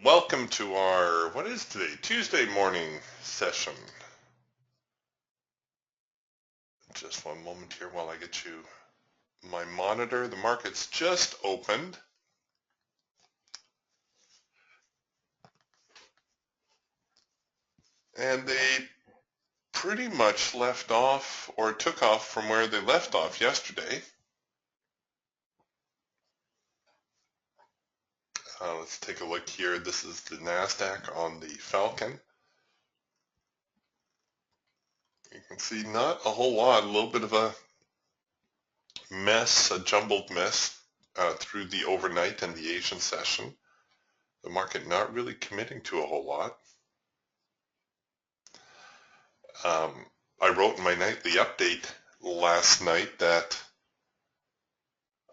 Welcome to our, what is today? Tuesday morning session. Just one moment here while I get you my monitor. The market's just opened. And they pretty much left off or took off from where they left off yesterday. Let's take a look here. This is the NASDAQ on the Falcon. You can see not a whole lot, a little bit of a mess, a jumbled mess through the overnight and the Asian session. The market not really committing to a whole lot. I wrote in my nightly update last night that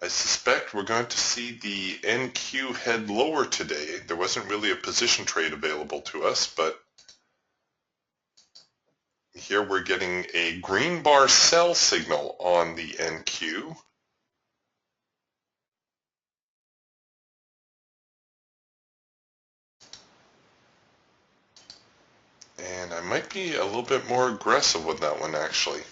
I suspect we're going to see the NQ head lower today. There wasn't really a position trade available to us, but here we're getting a green bar sell signal on the NQ. And I might be a little bit more aggressive with that one, actually.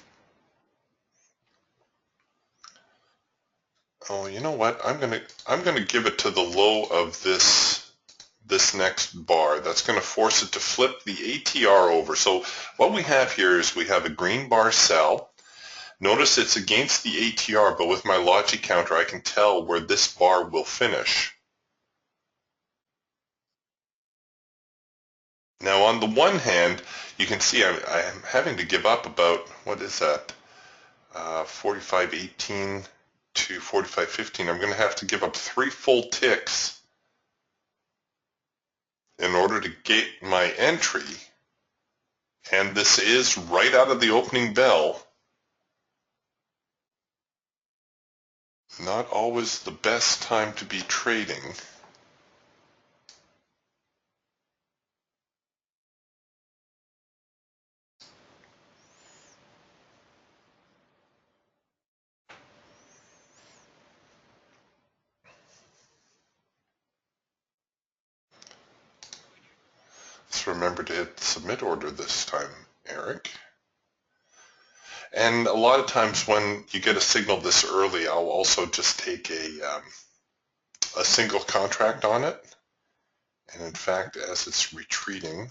Oh, you know what? I'm gonna give it to the low of this next bar. That's going to force it to flip the ATR over. So what we have here is we have a green bar sell. Notice it's against the ATR, but with my logic counter, I can tell where this bar will finish. Now, on the one hand, you can see I'm having to give up about, what is that, 45.18 to 45.15. I'm going to have to give up 3 full ticks in order to get my entry. And this is right out of the opening bell. Not always the best time to be trading. Let's remember to hit the submit order this time, Eric. And a lot of times when you get a signal this early, I'll also just take a single contract on it. And in fact, as it's retreating,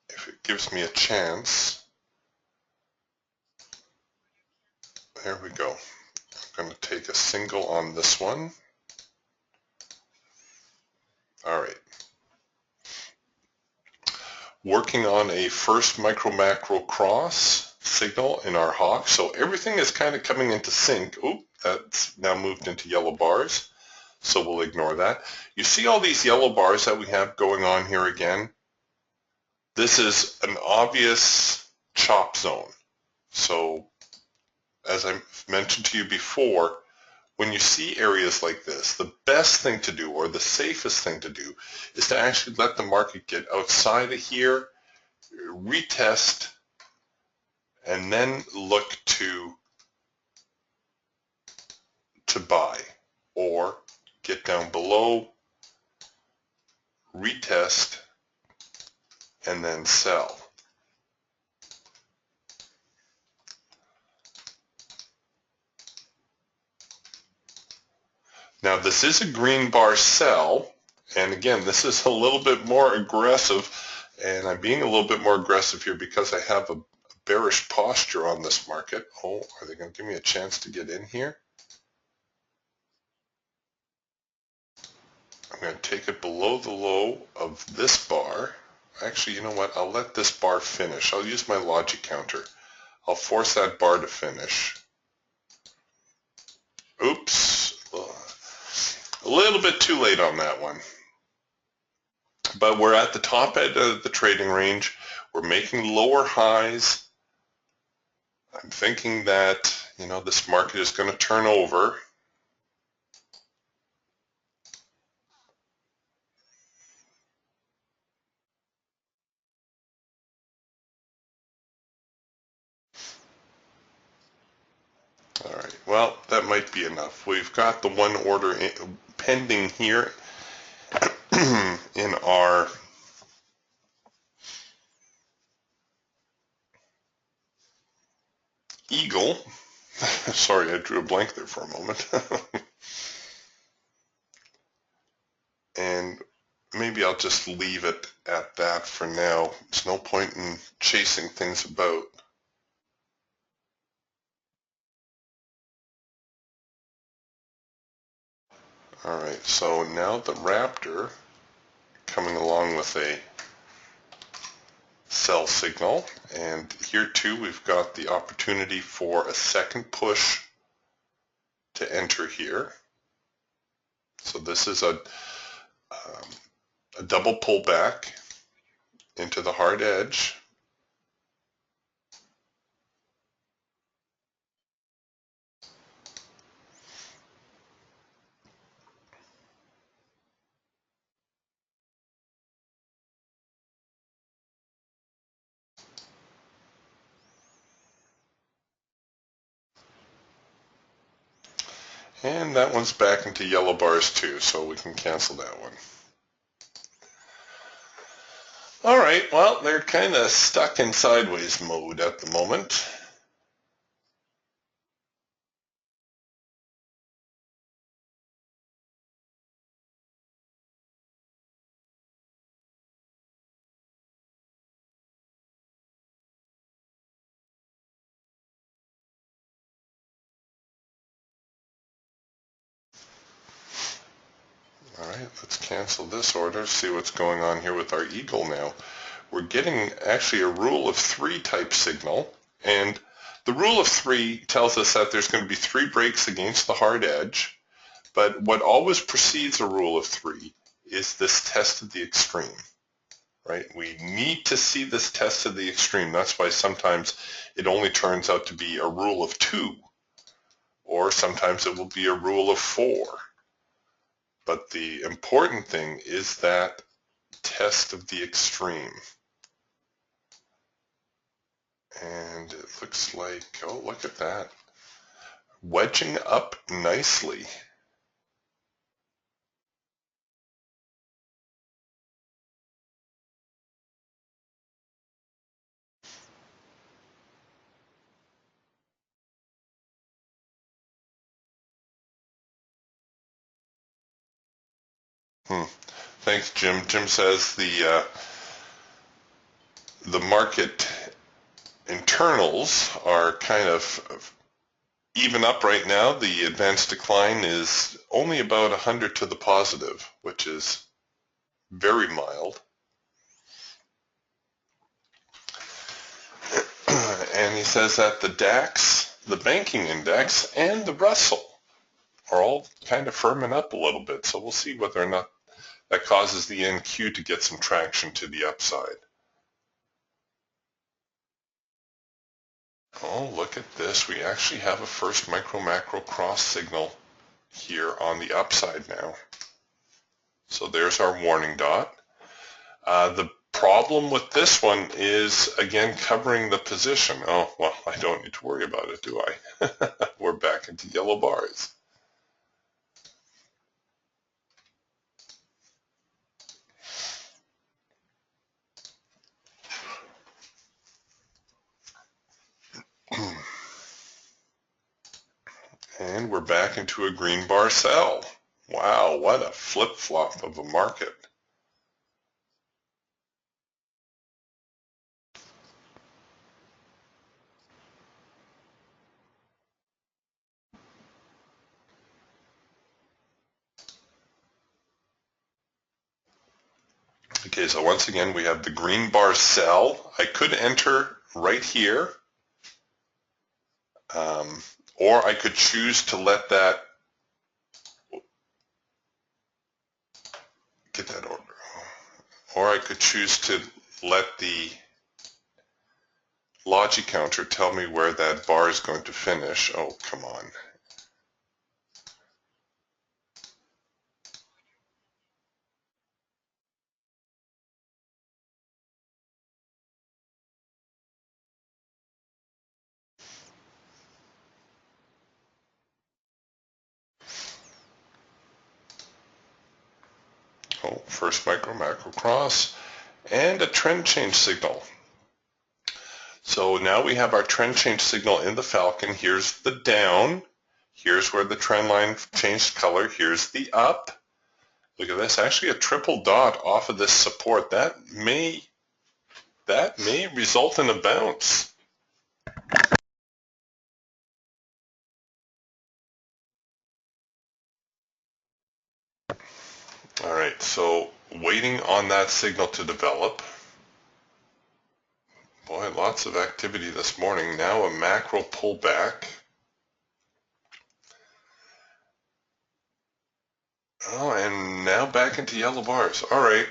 if it gives me a chance, there we go. I'm going to take a single on this one. All right. Working on a first micro-macro cross signal in our hawk. So everything is kind of coming into sync. Oop, that's now moved into yellow bars. So we'll ignore that. You see all these yellow bars that we have going on here again? This is an obvious chop zone. So as I mentioned to you before, when you see areas like this, the best thing to do, or the safest thing to do, is to actually let the market get outside of here, retest, and then look to buy, or get down below, retest, and then sell. Now this is a green bar sell, and again, this is a little bit more aggressive, and I'm being a little bit more aggressive here because I have a bearish posture on this market. Oh, are they going to give me a chance to get in here? I'm going to take it below the low of this bar. Actually, you know what? I'll let this bar finish. I'll use my logic counter. I'll force that bar to finish. Oops. A little bit too late on that one. But we're at the top end of the trading range. We're making lower highs. I'm thinking that, this market is going to turn over. All right, well, that might be enough. We've got the one order pending here. in our eagle. Sorry, I drew a blank there for a moment. And maybe I'll just leave it at that for now. There's no point in chasing things about. All right, so now the Raptor coming along with a sell signal, and here too we've got the opportunity for a second push to enter here. So this is a double pullback into the hard edge. And that one's back into yellow bars too, so we can cancel that one. All right, well, they're kind of stuck in sideways mode at the moment. All right, let's cancel this order, see what's going on here with our eagle now. We're getting actually a rule of three type signal, and the rule of three tells us that there's going to be three breaks against the hard edge, but what always precedes a rule of three is this test of the extreme, right? We need to see this test of the extreme. That's why sometimes it only turns out to be a rule of two, or sometimes it will be a rule of four. But the important thing is that test of the extreme. And it looks like, oh, look at that. Wedging up nicely. Thanks, Jim. Jim says the market internals are kind of even up right now. The advanced decline is only about 100 to the positive, which is very mild. And he says that the DAX, the banking index, and the Russell are all kind of firming up a little bit. So we'll see whether or not that causes the NQ to get some traction to the upside. Oh, look at this. We actually have a first micro-macro cross signal here on the upside now. So there's our warning dot. The problem with this one is, again, covering the position. Oh, well, I don't need to worry about it, do I? We're back into yellow bars. And we're back into a green bar sell. Wow, what a flip-flop of a market. Okay, so once again, we have the green bar sell. I could enter right here, or I could choose to let that, get that order, or I could choose to let the logic counter tell me where that bar is going to finish. Oh, come on. Oh, first macro cross and a trend change signal. So now we have our trend change signal in the Falcon. Here's the down. Here's where the trend line changed color. Here's the up. Look at this, actually a triple dot off of this support. That may result in a bounce. All right, so waiting on that signal to develop. Boy, lots of activity this morning. Now a macro pullback. Oh, and now back into yellow bars. All right.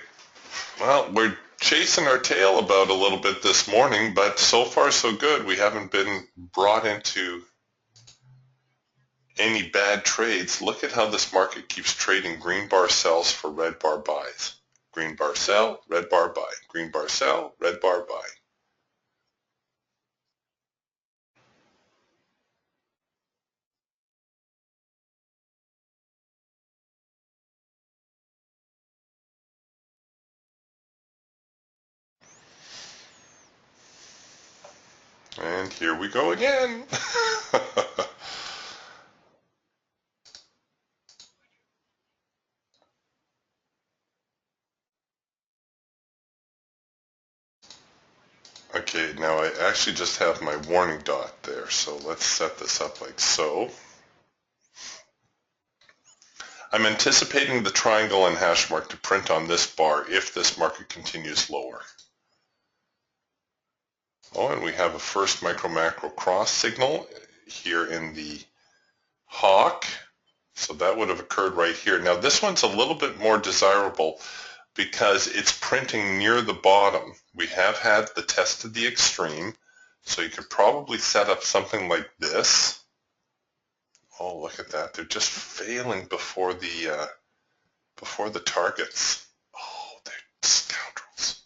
Well, we're chasing our tail about a little bit this morning, but so far so good. We haven't been brought into any bad trades. Look at how this market keeps trading green bar sells for red bar buys. Green bar sell, red bar buy. Green bar sell, red bar buy. And here we go again. Okay, now I actually just have my warning dot there, so let's set this up like so. I'm anticipating the triangle and hash mark to print on this bar if this market continues lower. Oh, and we have a first micro-macro cross signal here in the hawk. So that would have occurred right here. Now this one's a little bit more desirable because it's printing near the bottom. We have had the test of the extreme, so you could probably set up something like this. Oh, look at that. They're just failing before the targets. Oh, they're scoundrels.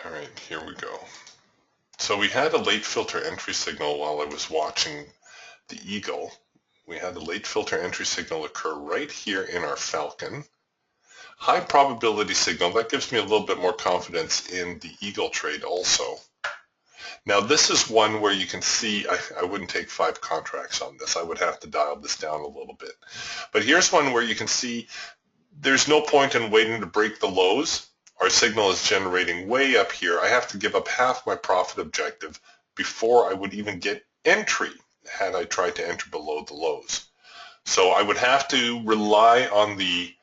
All right, here we go. So we had a late filter entry signal while I was watching the Eagle. We had a late filter entry signal occur right here in our Falcon. High probability signal, that gives me a little bit more confidence in the Eagle trade also. Now this is one where you can see, I wouldn't take 5 contracts on this. I would have to dial this down a little bit. But here's one where you can see there's no point in waiting to break the lows. Our signal is generating way up here. I have to give up half my profit objective before I would even get entry had I tried to enter below the lows. So I would have to rely on the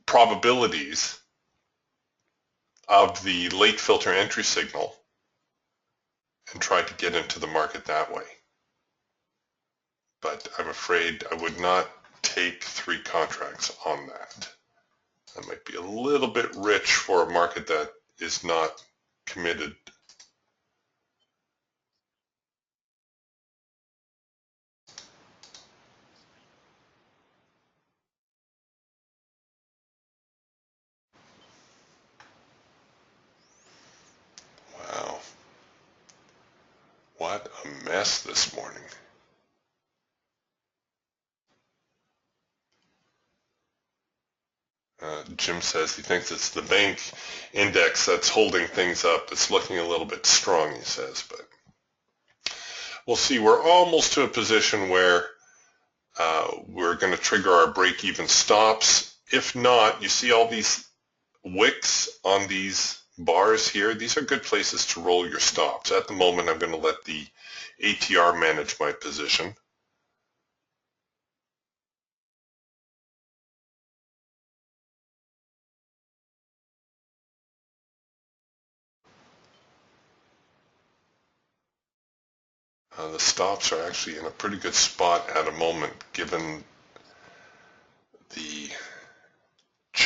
probabilities of the late filter entry signal and try to get into the market that way. But I'm afraid I would not take 3 contracts on that. That might be a little bit rich for a market that is not committed. Wow. What a mess this morning. Jim says he thinks it's the bank index that's holding things up. It's looking a little bit strong, he says, but we'll see. We're almost to a position where we're going to trigger our break-even stops. If not, you see all these wicks on these bars here. These are good places to roll your stops. At the moment, I'm going to let the ATR manage my position. The stops are actually in a pretty good spot at a moment, given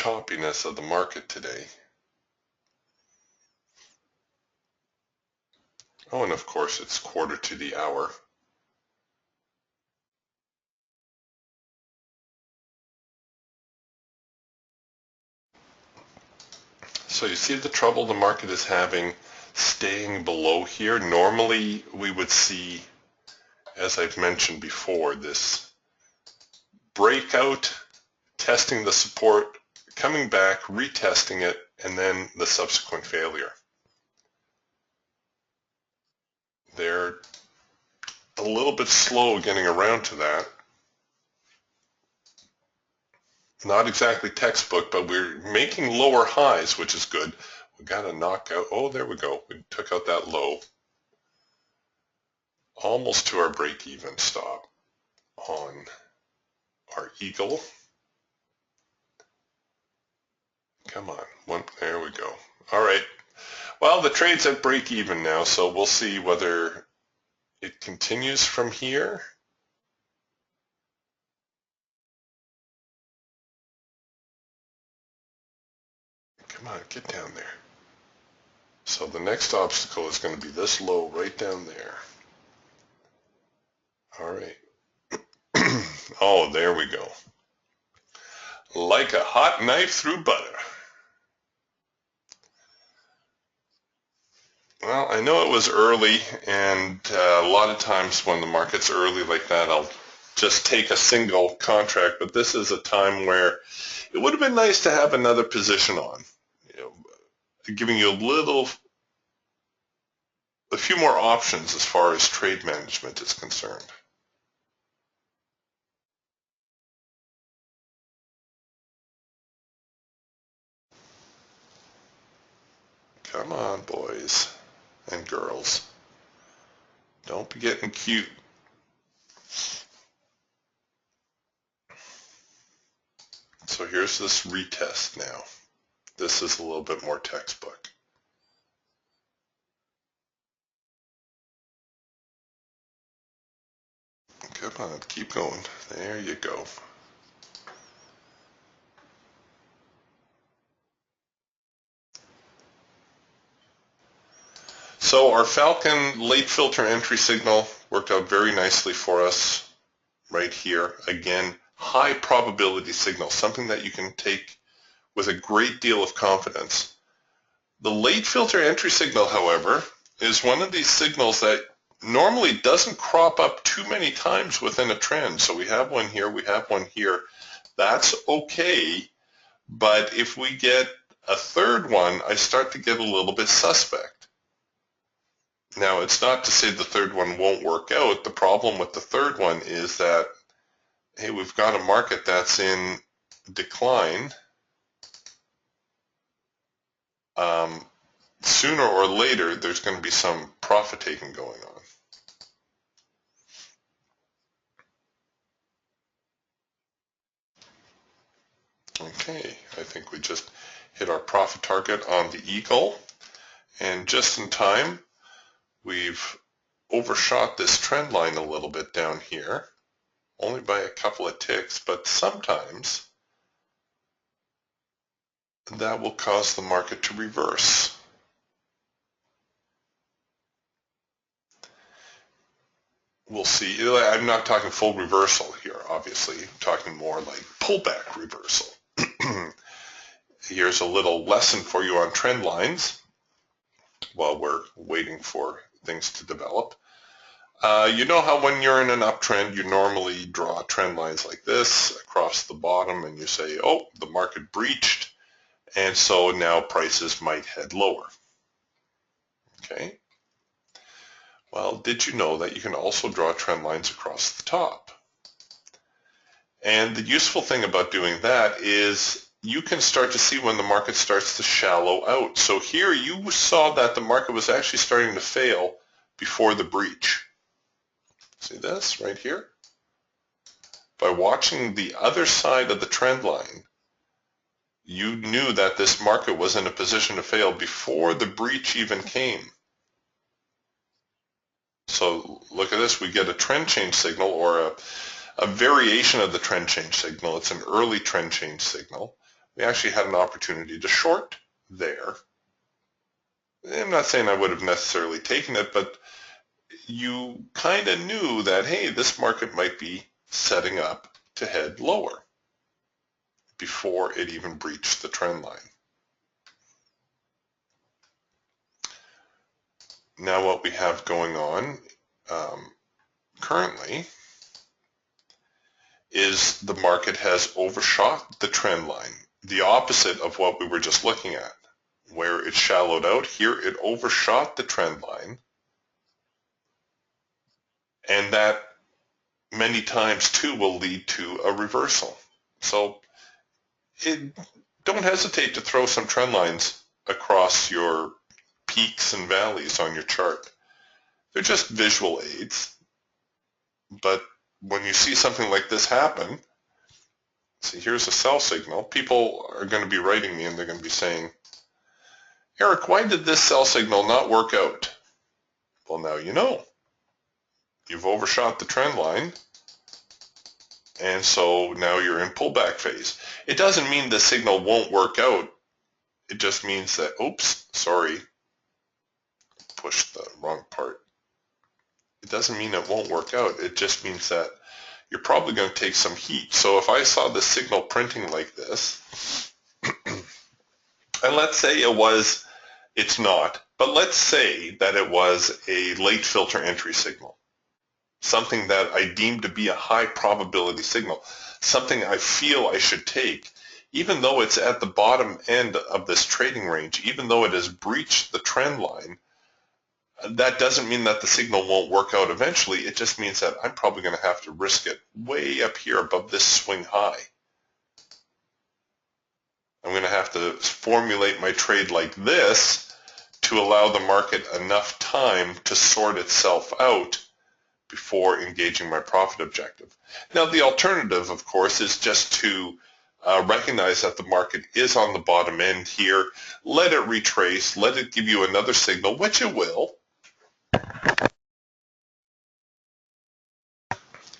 choppiness of the market today. Oh, and of course it's quarter to the hour. So you see the trouble the market is having staying below here. Normally we would see, as I've mentioned before, this breakout, testing the support, coming back, retesting it, and then the subsequent failure. They're a little bit slow getting around to that. Not exactly textbook, but we're making lower highs, which is good. We got to knock out, oh, there we go. We took out that low. Almost to our break-even stop on our eagle. Come on, there we go. All right. Well, the trade's at break-even now, so we'll see whether it continues from here. Come on, get down there. So the next obstacle is going to be this low right down there. All right. Oh, there we go. Like a hot knife through butter. Well, I know it was early, and a lot of times when the market's early like that, I'll just take a single contract, but this is a time where it would have been nice to have another position on, giving you a few more options as far as trade management is concerned. Come on, boys and girls. Don't be getting cute. So here's this retest now. This is a little bit more textbook. Come on, keep going. There you go. So our Falcon late filter entry signal worked out very nicely for us right here. Again, high probability signal, something that you can take with a great deal of confidence. The late filter entry signal, however, is one of these signals that normally doesn't crop up too many times within a trend. So we have one here, we have one here. That's okay, but if we get a third one, I start to get a little bit suspect. Now, it's not to say the third one won't work out. The problem with the third one is that, hey, we've got a market that's in decline. Sooner or later, there's going to be some profit taking going on. Okay, I think we just hit our profit target on the eagle. And just in time, we've overshot this trend line a little bit down here, only by a couple of ticks, but sometimes that will cause the market to reverse. We'll see. I'm not talking full reversal here, obviously. I'm talking more like pullback reversal. Here's a little lesson for you on trend lines while we're waiting for things to develop. You know how when you're in an uptrend, you normally draw trend lines like this across the bottom and you say, oh, the market breached, and so now prices might head lower. Okay. Well, did you know that you can also draw trend lines across the top? And the useful thing about doing that is you can start to see when the market starts to shallow out. So here you saw that the market was actually starting to fail before the breach. See this right here? By watching the other side of the trend line, you knew that this market was in a position to fail before the breach even came. So look at this, we get a trend change signal or a variation of the trend change signal. It's an early trend change signal. we actually had an opportunity to short there. I'm not saying I would have necessarily taken it, but you kind of knew that, hey, this market might be setting up to head lower before it even breached the trend line. Now what we have going on currently is the market has overshot the trend line, the opposite of what we were just looking at. Where it shallowed out, here it overshot the trend line, and that many times too will lead to a reversal. So don't hesitate to throw some trend lines across your peaks and valleys on your chart. They're just visual aids, but when you see something like this happen, see, here's a sell signal. People are going to be writing me and they're going to be saying, Eric, why did this sell signal not work out? Well, now you know. You've overshot the trend line, and so now you're in pullback phase. It doesn't mean the signal won't work out. It just means that, oops, sorry, pushed the wrong part. It doesn't mean it won't work out. It just means that you're probably going to take some heat. So if I saw the signal printing like this, and let's say it's not, but let's say that it was a late filter entry signal, something that I deem to be a high probability signal, something I feel I should take, even though it's at the bottom end of this trading range, even though it has breached the trend line, that doesn't mean that the signal won't work out eventually. It just means that I'm probably going to have to risk it way up here above this swing high. I'm going to have to formulate my trade like this to allow the market enough time to sort itself out before engaging my profit objective. Now, the alternative, of course, is just to recognize that the market is on the bottom end here, let it retrace, let it give you another signal, which it will,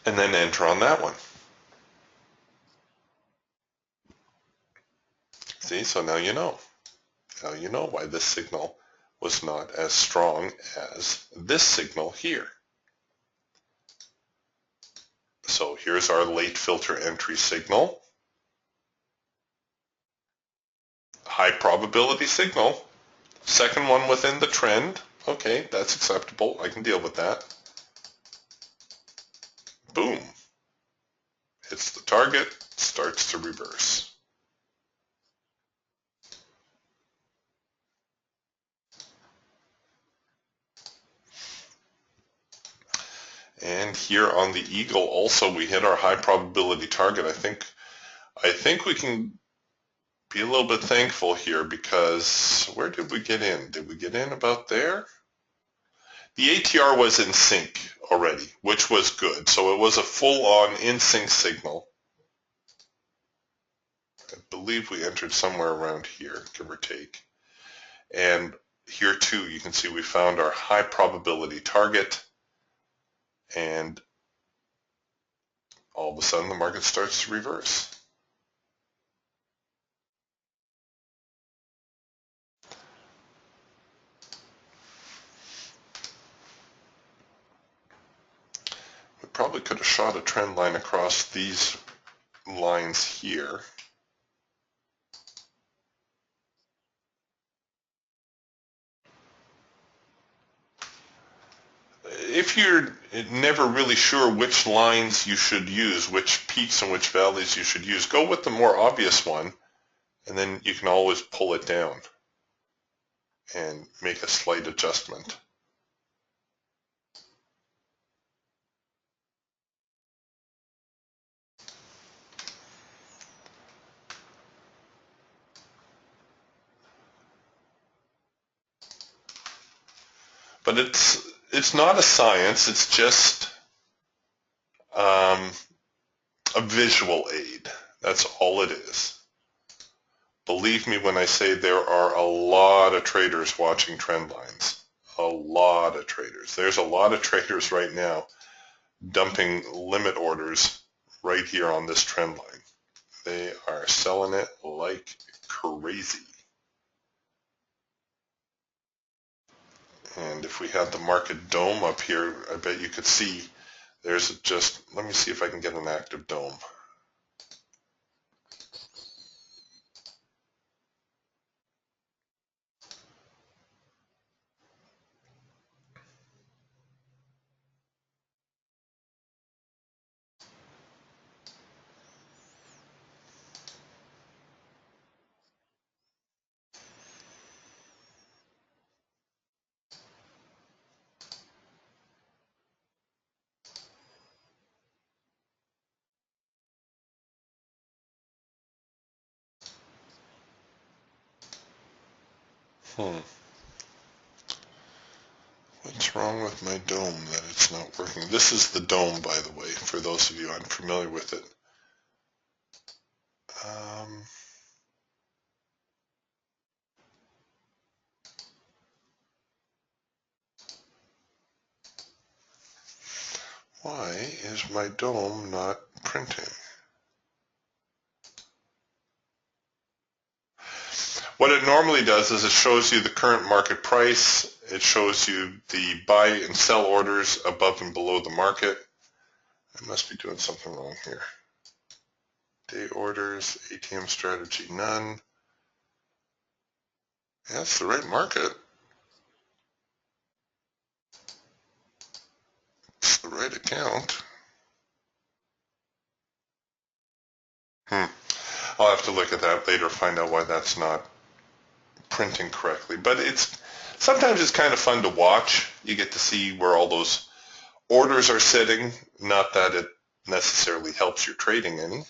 and then enter on that one. See, so now you know. Now you know why this signal was not as strong as this signal here. So here's our late filter entry signal. High probability signal. Second one within the trend. Okay, that's acceptable. I can deal with that. Boom. Hits the target, starts to reverse. And here on the Eagle also we hit our high probability target. I think we can be a little bit thankful here because where did we get in? Did we get in about there? The ATR was in sync already, which was good. So it was a full-on in-sync signal. I believe we entered somewhere around here, give or take. And here too, you can see we found our high probability target. And all of a sudden the market starts to reverse. We probably could have shot a trend line across these lines here. If you're never really sure which lines you should use, which peaks and which valleys you should use, go with the more obvious one, and then you can always pull it down and make a slight adjustment. But it's not a science, it's just a visual aid. That's all it is. Believe me when I say there are a lot of traders watching trend lines. A lot of traders. There's a lot of traders right now dumping limit orders right here on this trend line. They are selling it like crazy. And if we had the market dome up here, I bet you could see there's just, let me see if I can get an active dome. What's wrong with my dome that it's not working? This is the dome, by the way, for those of you unfamiliar with it. Why is my dome not printing? What it normally does is it shows you the current market price. It shows you the buy and sell orders above and below the market. I must be doing something wrong here. Day orders, ATM strategy, none. Yeah, it's the right market. It's the right account. I'll have to look at that later, find out why that's not printing correctly. But sometimes it's kind of fun to watch. You get to see where all those orders are sitting. Not that it necessarily helps your trading any.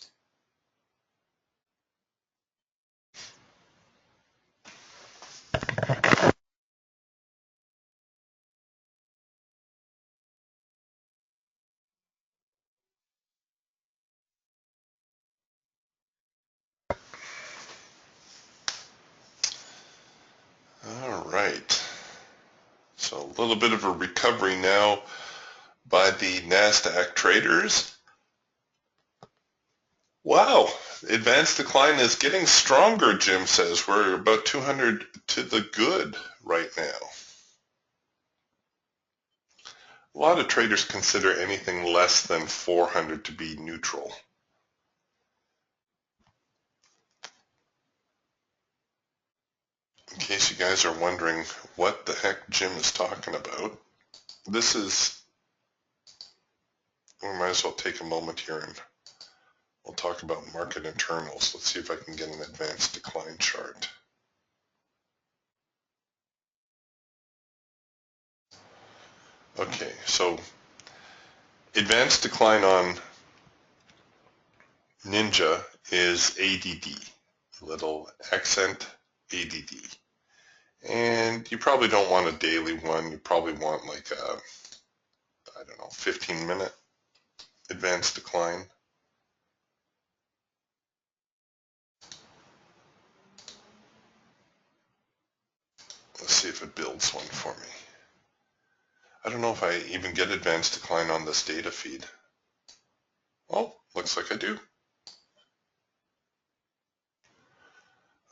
All right. So a little bit of a recovery now by the NASDAQ traders. Wow, advanced decline is getting stronger, Jim says. We're about 200 to the good right now. A lot of traders consider anything less than 400 to be neutral. In case you guys are wondering what the heck Jim is talking about, we might as well take a moment here and we'll talk about market internals. Let's see if I can get an advanced decline chart. Okay, so advanced decline on Ninja is ADD, little accent ADD. And you probably don't want a daily one. You probably want like a, I don't know, 15-minute advanced decline. Let's see if it builds one for me. I don't know if I even get advanced decline on this data feed. Oh, looks like I do.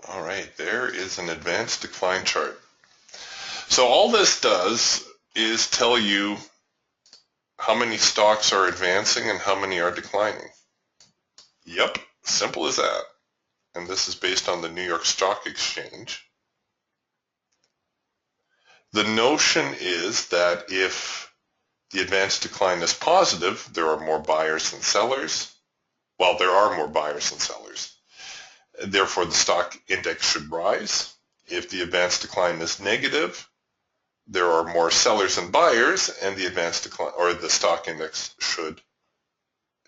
All right, there is an advanced decline chart. So all this does is tell you how many stocks are advancing and how many are declining. Yep, simple as that. And this is based on the New York Stock Exchange. The notion is that if the advanced decline is positive, there are more buyers than sellers. Well, there are more buyers than sellers. Therefore, the stock index should rise. If the advanced decline is negative, there are more sellers than buyers, and the advanced decline or the stock index should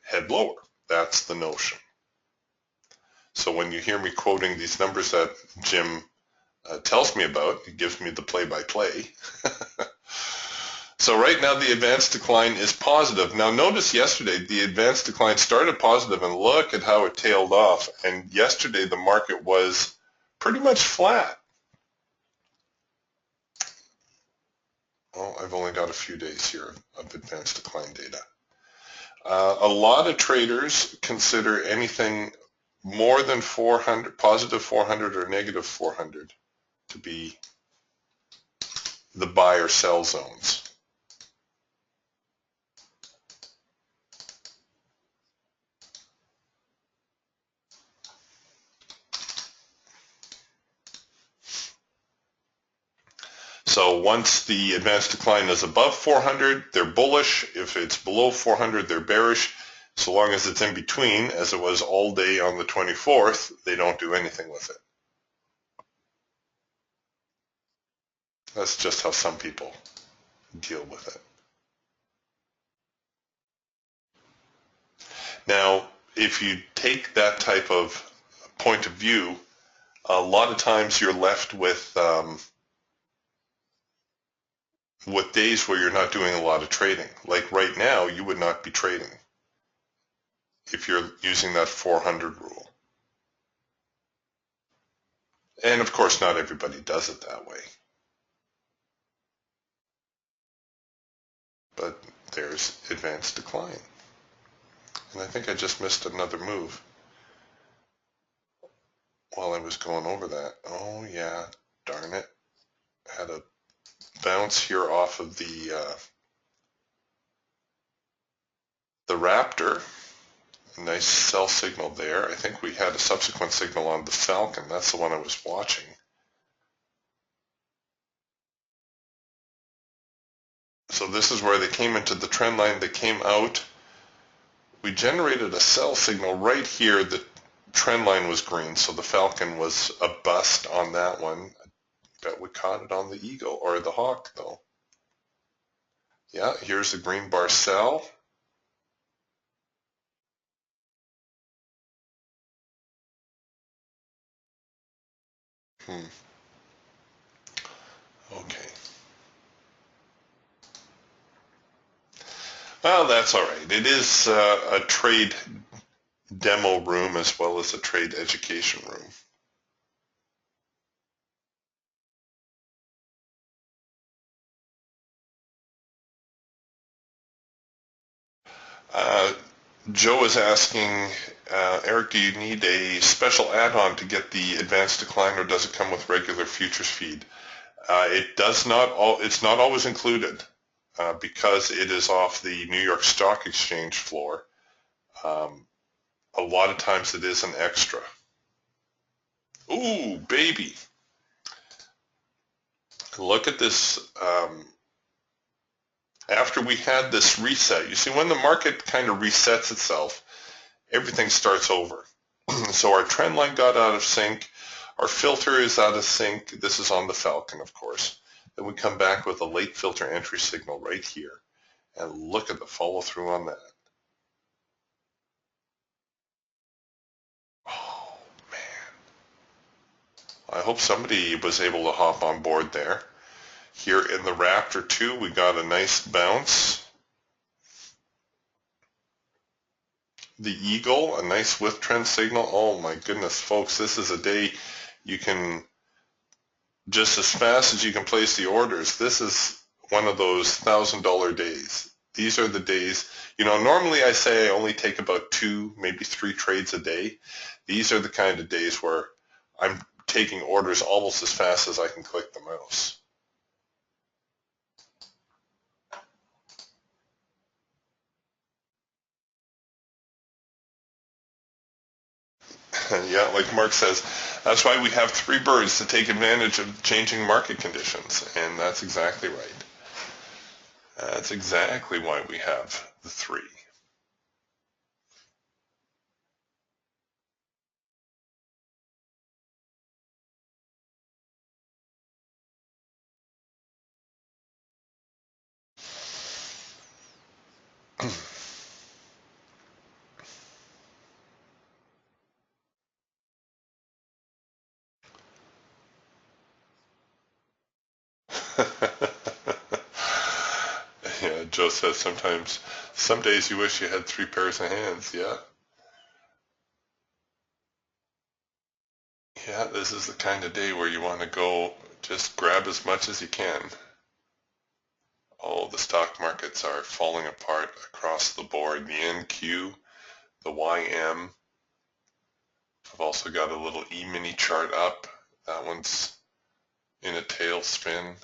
head lower. That's the notion. So when you hear me quoting these numbers that Jim tells me about, he gives me the play-by-play. So right now the advanced decline is positive. Now notice yesterday the advanced decline started positive and look at how it tailed off. And yesterday the market was pretty much flat. Well, I've only got a few days here of advanced decline data. A lot of traders consider anything more than 400, positive 400 or negative 400 to be the buy or sell zones. So once the advanced decline is above 400, they're bullish. If it's below 400, they're bearish. So long as it's in between, as it was all day on the 24th, they don't do anything with it. That's just how some people deal with it. Now, if you take that type of point of view, a lot of times you're left with days where you're not doing a lot of trading. Like right now, you would not be trading if you're using that 400 rule. And of course, not everybody does it that way. But there's advanced decline. And I think I just missed another move while I was going over that. Oh yeah, darn it. Had a bounce here off of the Raptor. Nice sell signal there. I think we had a subsequent signal on the Falcon. That's the one I was watching. So this is where they came into the trend line. They came out. We generated a sell signal right here. The trend line was green, so the Falcon was a bust on that one. I bet we caught it on the Eagle, or the Hawk, though. Yeah, here's the green bar sell. Okay. Well, that's all right. It is a trade demo room as well as a trade education room. Joe is asking, Eric, do you need a special add-on to get the advanced decline, or does it come with regular futures feed? It does not. It's not always included because it is off the New York Stock Exchange floor. A lot of times it is an extra. Ooh, baby! Look at this. After we had this reset, you see, when the market kind of resets itself, everything starts over. So our trend line got out of sync. Our filter is out of sync. This is on the Falcon, of course. Then we come back with a late filter entry signal right here. And look at the follow through on that. Oh, man. I hope somebody was able to hop on board there. Here in the Raptor 2, we got a nice bounce. The Eagle, a nice with trend signal. Oh my goodness, folks, this is a day you can, just as fast as you can place the orders, this is one of those $1,000 days. These are the days, normally I say I only take about 2, maybe 3 trades a day. These are the kind of days where I'm taking orders almost as fast as I can click the mouse. Yeah, like Mark says, that's why we have 3 birds to take advantage of changing market conditions, and that's exactly right. That's exactly why we have the 3. Yeah, Joe says some days you wish you had 3 pairs of hands. Yeah. Yeah, this is the kind of day where you want to go just grab as much as you can. Oh, the stock markets are falling apart across the board. The NQ, the YM, I've also got a little E-mini chart up. That one's in a tailspin.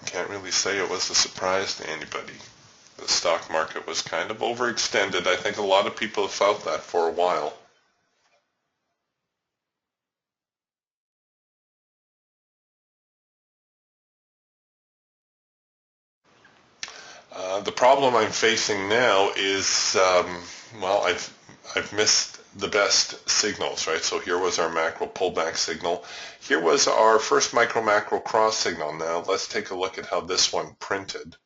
Can't really say it was a surprise to anybody. The stock market was kind of overextended. I think a lot of people have felt that for a while. The problem I'm facing now is, well, I've missed the best signals, right? So here was our macro pullback signal. Here was our first micro-macro cross signal. Now let's take a look at how this one printed.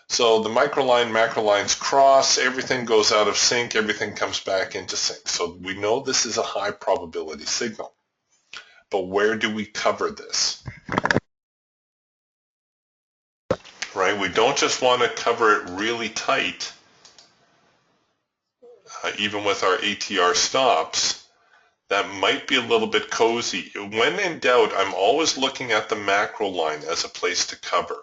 So the micro line, macro lines cross, everything goes out of sync, everything comes back into sync. So we know this is a high probability signal. But where do we cover this? Right? We don't just want to cover it really tight, even with our ATR stops. That might be a little bit cozy. When in doubt, I'm always looking at the macro line as a place to cover.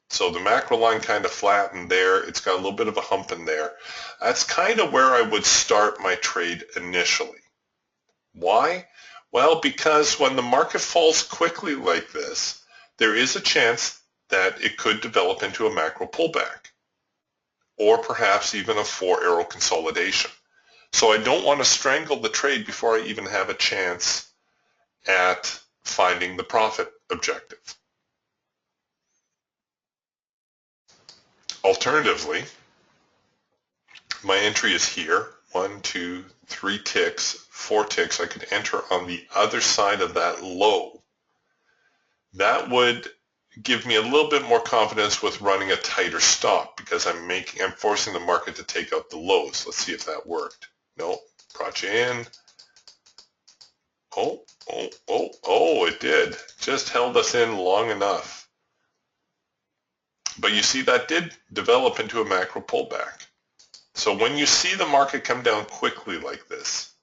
So the macro line kind of flattened there. It's got a little bit of a hump in there. That's kind of where I would start my trade initially. Why? Well, because when the market falls quickly like this, there is a chance that it could develop into a macro pullback, or perhaps even a 4-arrow consolidation. So I don't want to strangle the trade before I even have a chance at finding the profit objective. Alternatively, my entry is here. 1, 2, 3 ticks, 4 ticks. I could enter on the other side of that low. That would give me a little bit more confidence with running a tighter stop because I'm forcing the market to take out the lows. Let's see if that worked. No, brought you in. Oh, it did. Just held us in long enough. But you see that did develop into a macro pullback. So when you see the market come down quickly like this,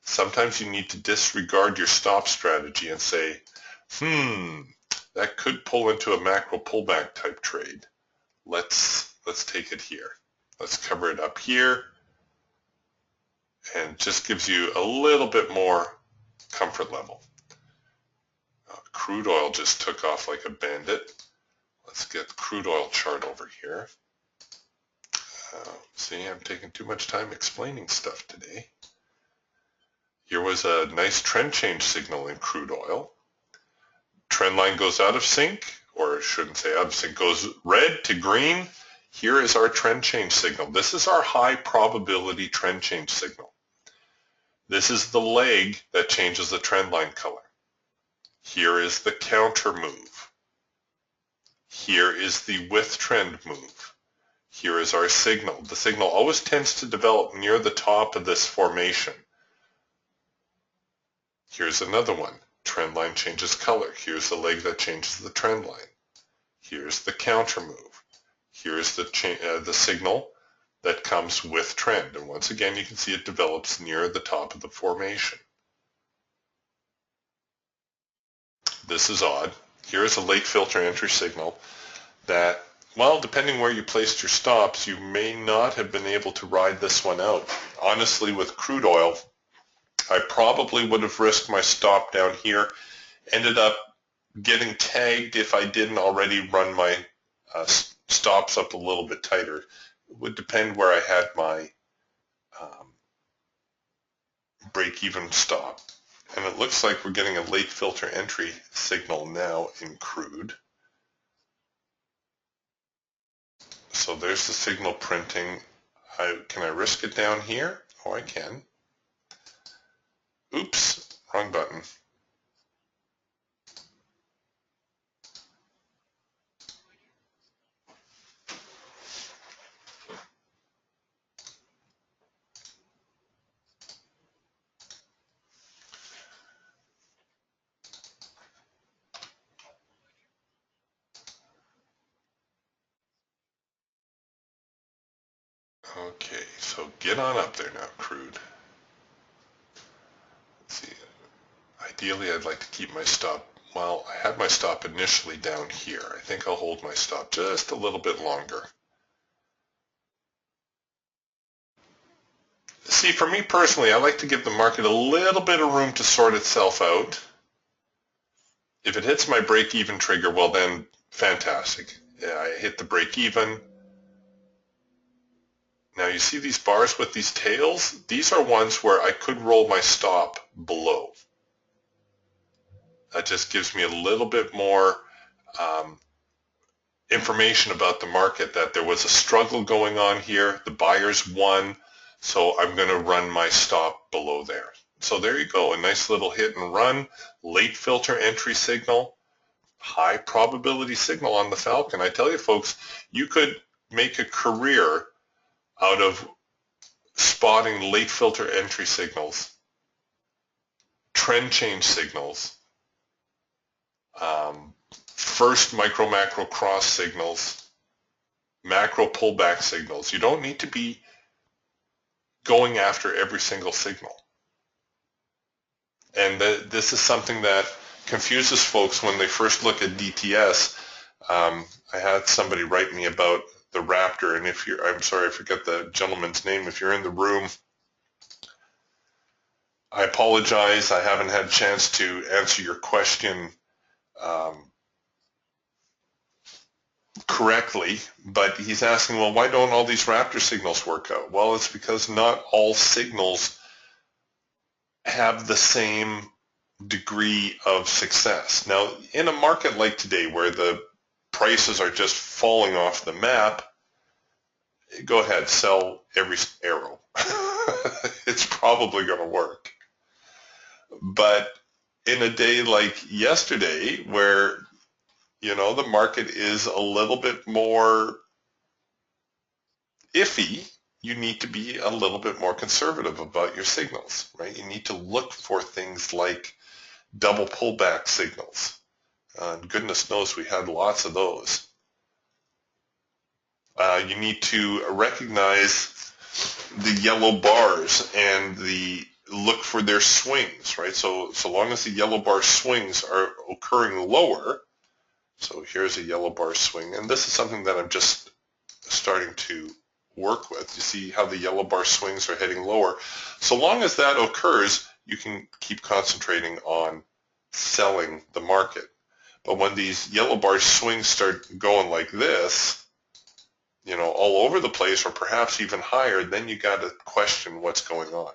sometimes you need to disregard your stop strategy and say, that could pull into a macro pullback type trade. Let's take it here. Let's cover it up here, and just gives you a little bit more comfort level. Crude oil just took off like a bandit. Let's get the crude oil chart over here. See, I'm taking too much time explaining stuff today. Here was a nice trend change signal in crude oil. Trend line goes out of sync, or I shouldn't say out of sync, goes red to green. Here is our trend change signal. This is our high probability trend change signal. This is the leg that changes the trend line color. Here is the counter move. Here is the with trend move. Here is our signal. The signal always tends to develop near the top of this formation. Here's another one. Trend line changes color. Here's the leg that changes the trend line. Here's the counter move. Here's the signal that comes with trend. And once again, you can see it develops near the top of the formation. This is odd. Here's a late filter entry signal that, well, depending where you placed your stops, you may not have been able to ride this one out. Honestly, with crude oil, I probably would have risked my stop down here, ended up getting tagged if I didn't already run my stops up a little bit tighter. It would depend where I had my break-even stop. And it looks like we're getting a late filter entry signal now in crude. So there's the signal printing. Can I risk it down here? Oh, I can. Oops, wrong button. Okay, so get on up there now, crude. Let's see. Ideally, I'd like to keep my stop Well, I had my stop initially down here. I think I'll hold my stop just a little bit longer. See, for me personally, I like to give the market a little bit of room to sort itself out. If it hits my break-even trigger, well then, fantastic. Yeah, I hit the break-even. Now you see these bars with these tails? These are ones where I could roll my stop below. That just gives me a little bit more information about the market, that there was a struggle going on here. The buyers won, so I'm going to run my stop below there. So there you go, a nice little hit and run, late filter entry signal, high probability signal on the Falcon. I tell you folks, you could make a career out of spotting late filter entry signals, trend change signals, first micro macro cross signals, macro pullback signals. You don't need to be going after every single signal. And this is something that confuses folks when they first look at DTS. I had somebody write me about the Raptor, and if you're, I'm sorry, I forget the gentleman's name. If you're in the room, I apologize. I haven't had a chance to answer your question correctly, but he's asking, well, why don't all these Raptor signals work out? Well, it's because not all signals have the same degree of success. Now, in a market like today where the prices are just falling off the map, go ahead, sell every arrow. It's probably going to work. But in a day like yesterday where, you know, the market is a little bit more iffy, you need to be a little bit more conservative about your signals, right? You need to look for things like double pullback signals. Goodness knows we had lots of those. You need to recognize the yellow bars and look for their swings, right? So long as the yellow bar swings are occurring lower, so here's a yellow bar swing, and this is something that I'm just starting to work with. You see how the yellow bar swings are heading lower. So long as that occurs, you can keep concentrating on selling the market. But when these yellow bar swings start going like this, you know, all over the place or perhaps even higher, then you got to question what's going on.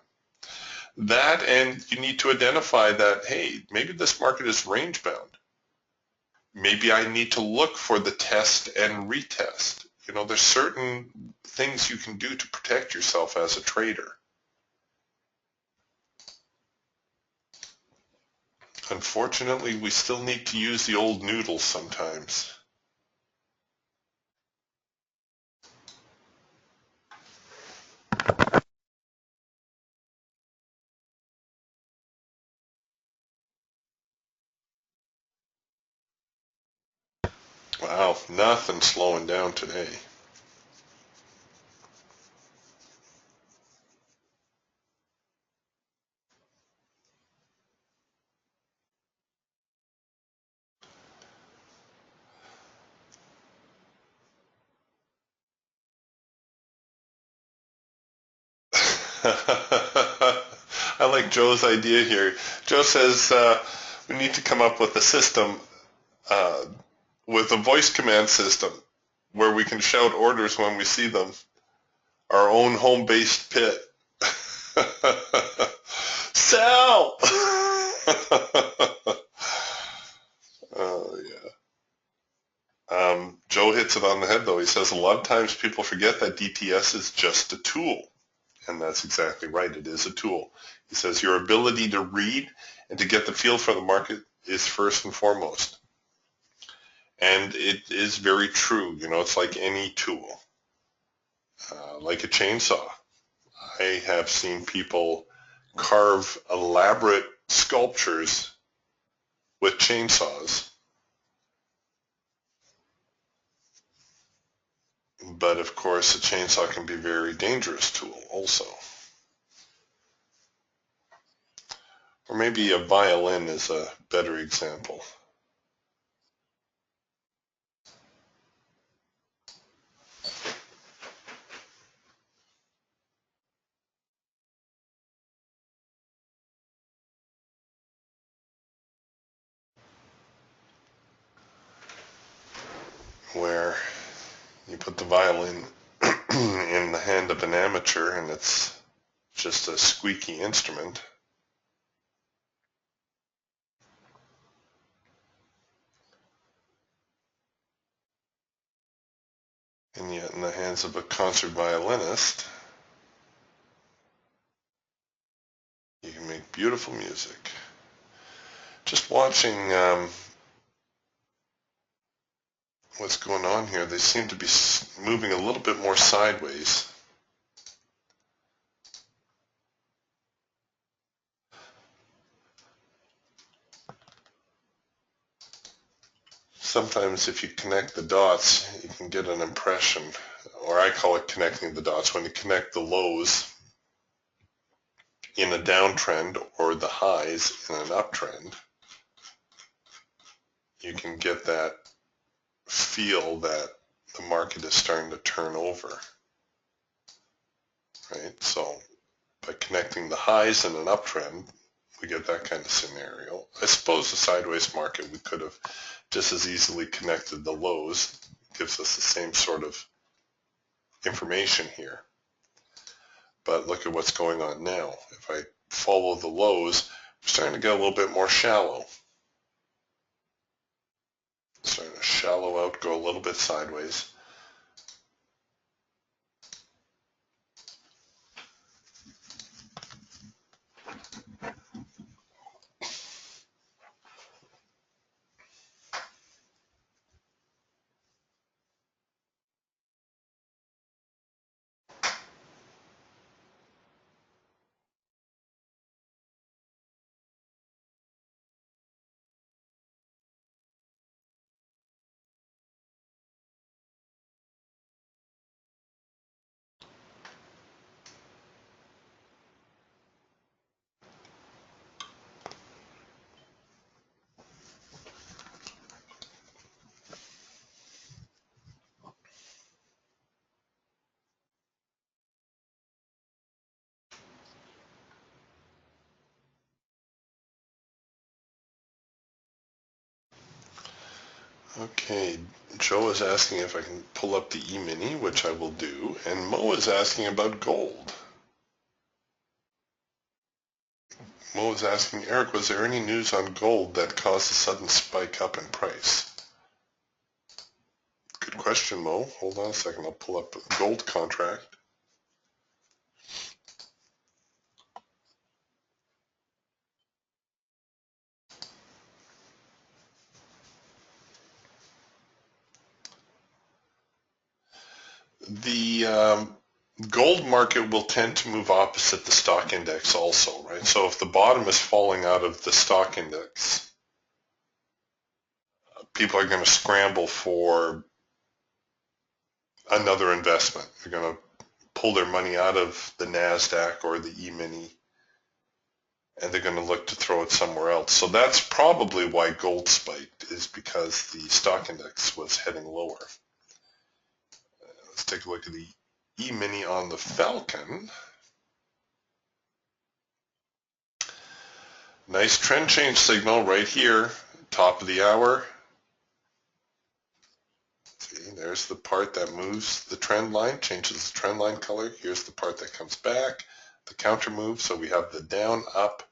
That, and you need to identify that, hey, maybe this market is range bound. Maybe I need to look for the test and retest. You know, there's certain things you can do to protect yourself as a trader. Unfortunately, we still need to use the old noodles sometimes. Wow, nothing slowing down today. I like Joe's idea here. Joe says we need to come up with a system, with a voice command system, where we can shout orders when we see them. Our own home-based pit. Sell! Oh, yeah. Joe hits it on the head, though. He says a lot of times people forget that DTS is just a tool. And that's exactly right. It is a tool. He says your ability to read and to get the feel for the market is first and foremost. And it is very true. You know, it's like any tool, like a chainsaw. I have seen people carve elaborate sculptures with chainsaws. But of course, a chainsaw can be a very dangerous tool also. Or maybe a violin is a better example. where you put the violin in the hand of an amateur and it's just a squeaky instrument. And yet in the hands of a concert violinist, you can make beautiful music. Just watching what's going on here, they seem to be moving a little bit more sideways. Sometimes if you connect the dots, you can get an impression, or I call it connecting the dots, when you connect the lows in a downtrend or the highs in an uptrend, you can get that feel that the market is starting to turn over, right? So by connecting the highs in an uptrend, we get that kind of scenario. I suppose the sideways market, we could have just as easily connected the lows. It gives us the same sort of information here. But look at what's going on now. If I follow the lows, we're starting to get a little bit more shallow. Starting to shallow out, go a little bit sideways. Okay, Joe is asking if I can pull up the E-mini, which I will do, and Mo is asking about gold. Mo is asking, Eric, was there any news on gold that caused a sudden spike up in price? Good question, Mo. Hold on a second. I'll pull up a gold contract. The gold market will tend to move opposite the stock index also, right? So if the bottom is falling out of the stock index, people are going to scramble for another investment. They're going to pull their money out of the NASDAQ or the E-mini, and they're going to look to throw it somewhere else. So that's probably why gold spiked, is because the stock index was heading lower. Let's take a look at the E-mini on the Falcon. Nice trend change signal right here, top of the hour. See, there's the part that moves the trend line, changes the trend line color. Here's the part that comes back, the counter move. So we have the down, up.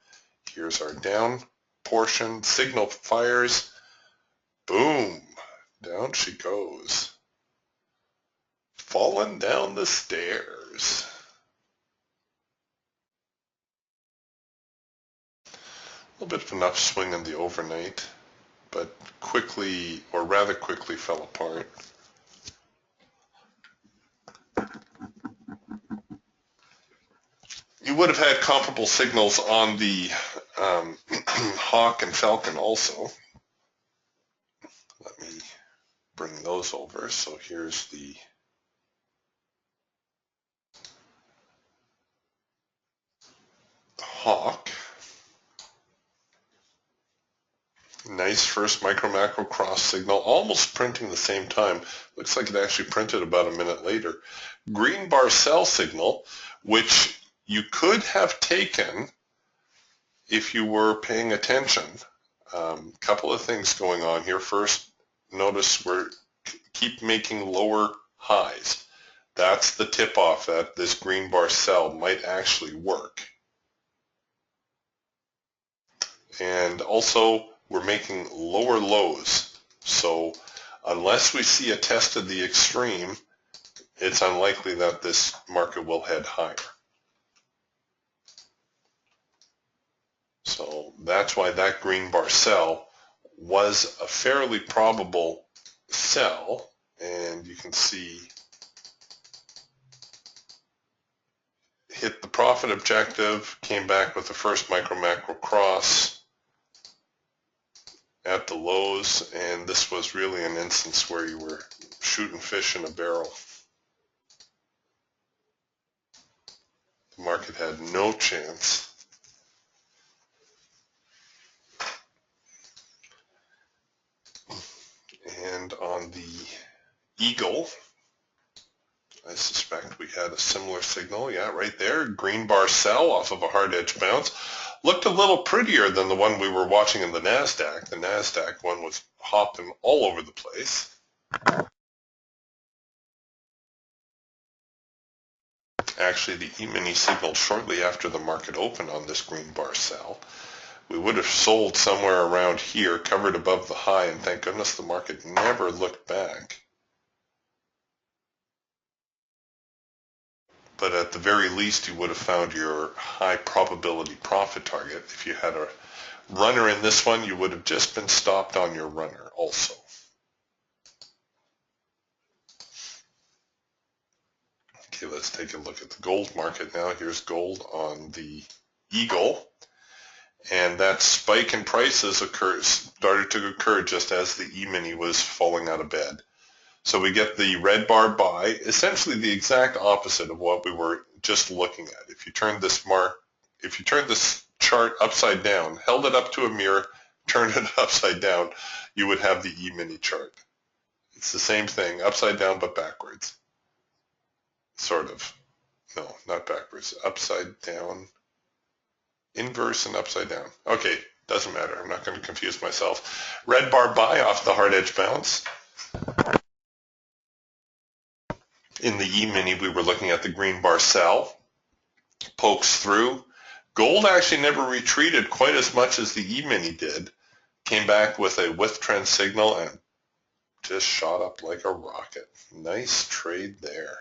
Here's our down portion. Signal fires. Boom. Down she goes. Falling down the stairs. A little bit of an upswing in the overnight, but quickly, or rather quickly, fell apart. You would have had comparable signals on the Hawk and Falcon also. Let me bring those over. So here's the Hawk. Nice first micro macro cross signal, almost printing the same time. Looks like it actually printed about a minute later. Green bar sell signal, which you could have taken if you were paying attention. Couple of things going on here. First, notice we're keep making lower highs. That's the tip-off that this green bar sell might actually work. And also, we're making lower lows. So unless we see a test of the extreme, it's unlikely that this market will head higher. So that's why that green bar sell was a fairly probable sell. And you can see hit the profit objective, came back with the first micro macro cross at the lows, and this was really an instance where you were shooting fish in a barrel. The market had no chance. And on the Eagle, I suspect we had a similar signal. Yeah, right there. Green bar sell off of a hard edge bounce. Looked a little prettier than the one we were watching in the NASDAQ. The NASDAQ one was hopping all over the place. Actually, the E-mini signaled shortly after the market opened on this green bar sell. We would have sold somewhere around here, covered above the high, and thank goodness the market never looked back. But at the very least, you would have found your high probability profit target. If you had a runner in this one, you would have just been stopped on your runner also. Okay, let's take a look at the gold market now. Here's gold on the Eagle. And that spike in prices started to occur just as the E-mini was falling out of bed. So we get the red bar buy, essentially the exact opposite of what we were just looking at. If you turn this chart upside down, held it up to a mirror, turned it upside down, you would have the E-mini chart. It's the same thing, upside down but backwards. Sort of. No, not backwards. Upside down. Inverse and upside down. Okay, doesn't matter. I'm not going to confuse myself. Red bar buy off the hard edge bounce. In the E-mini, we were looking at the green bar sell. Pokes through. Gold actually never retreated quite as much as the E-mini did. Came back with a with trend signal and just shot up like a rocket. Nice trade there.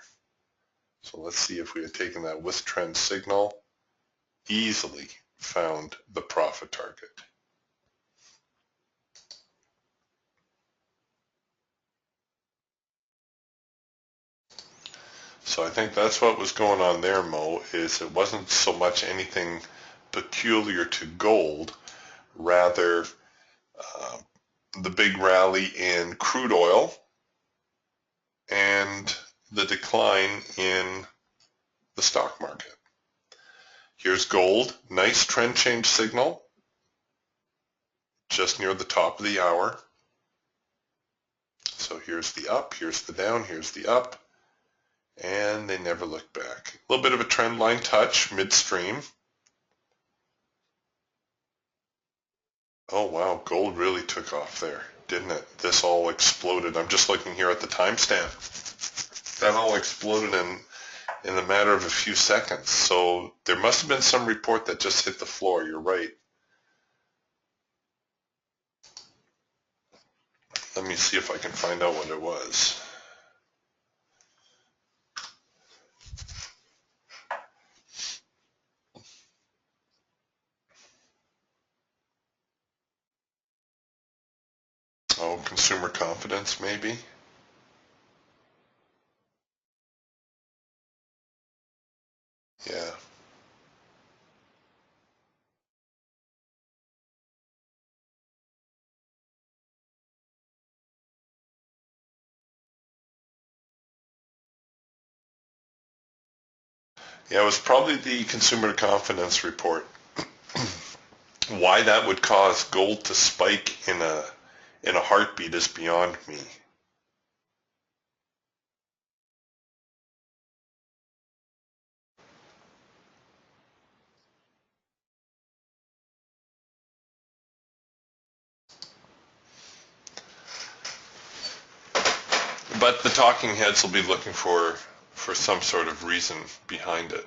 So let's see if we had taken that with trend signal. Easily found the profit target. So I think that's what was going on there, Mo, is it wasn't so much anything peculiar to gold, rather the big rally in crude oil and the decline in the stock market. Here's gold, nice trend change signal just near the top of the hour. So here's the up, here's the down, here's the up, and they never looked back. A little bit of a trend line touch midstream. Oh wow, gold really took off there, didn't it? This all exploded. I'm just looking here at the timestamp. That all exploded in the matter of a few seconds. So there must have been some report that just hit the floor. You're right. Let me see if I can find out what it was. Oh, consumer confidence maybe. Yeah. Yeah, it was probably the consumer confidence report. Why that would cause gold to spike in a heartbeat is beyond me. But the talking heads will be looking for some sort of reason behind it.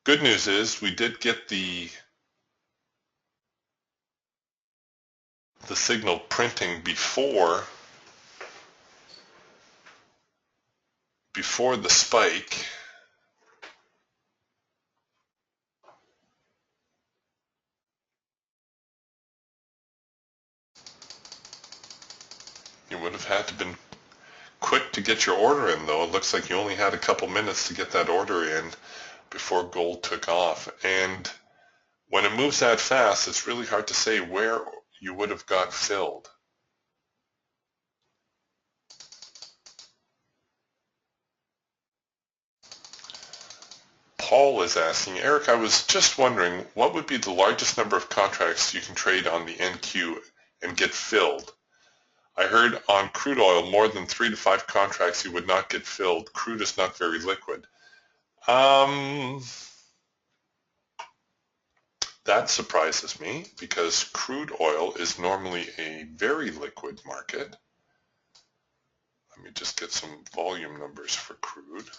Good news is we did get the signal printing before the spike. You would have had to been quick to get your order in, though. It looks like you only had a couple minutes to get that order in before gold took off. And when it moves that fast, it's really hard to say where you would have got filled. Paul is asking, Eric, I was just wondering, what would be the largest number of contracts you can trade on the NQ and get filled? I heard on crude oil, more than 3 to 5 contracts you would not get filled. Crude is not very liquid. That surprises me because crude oil is normally a very liquid market. Let me just get some volume numbers for crude.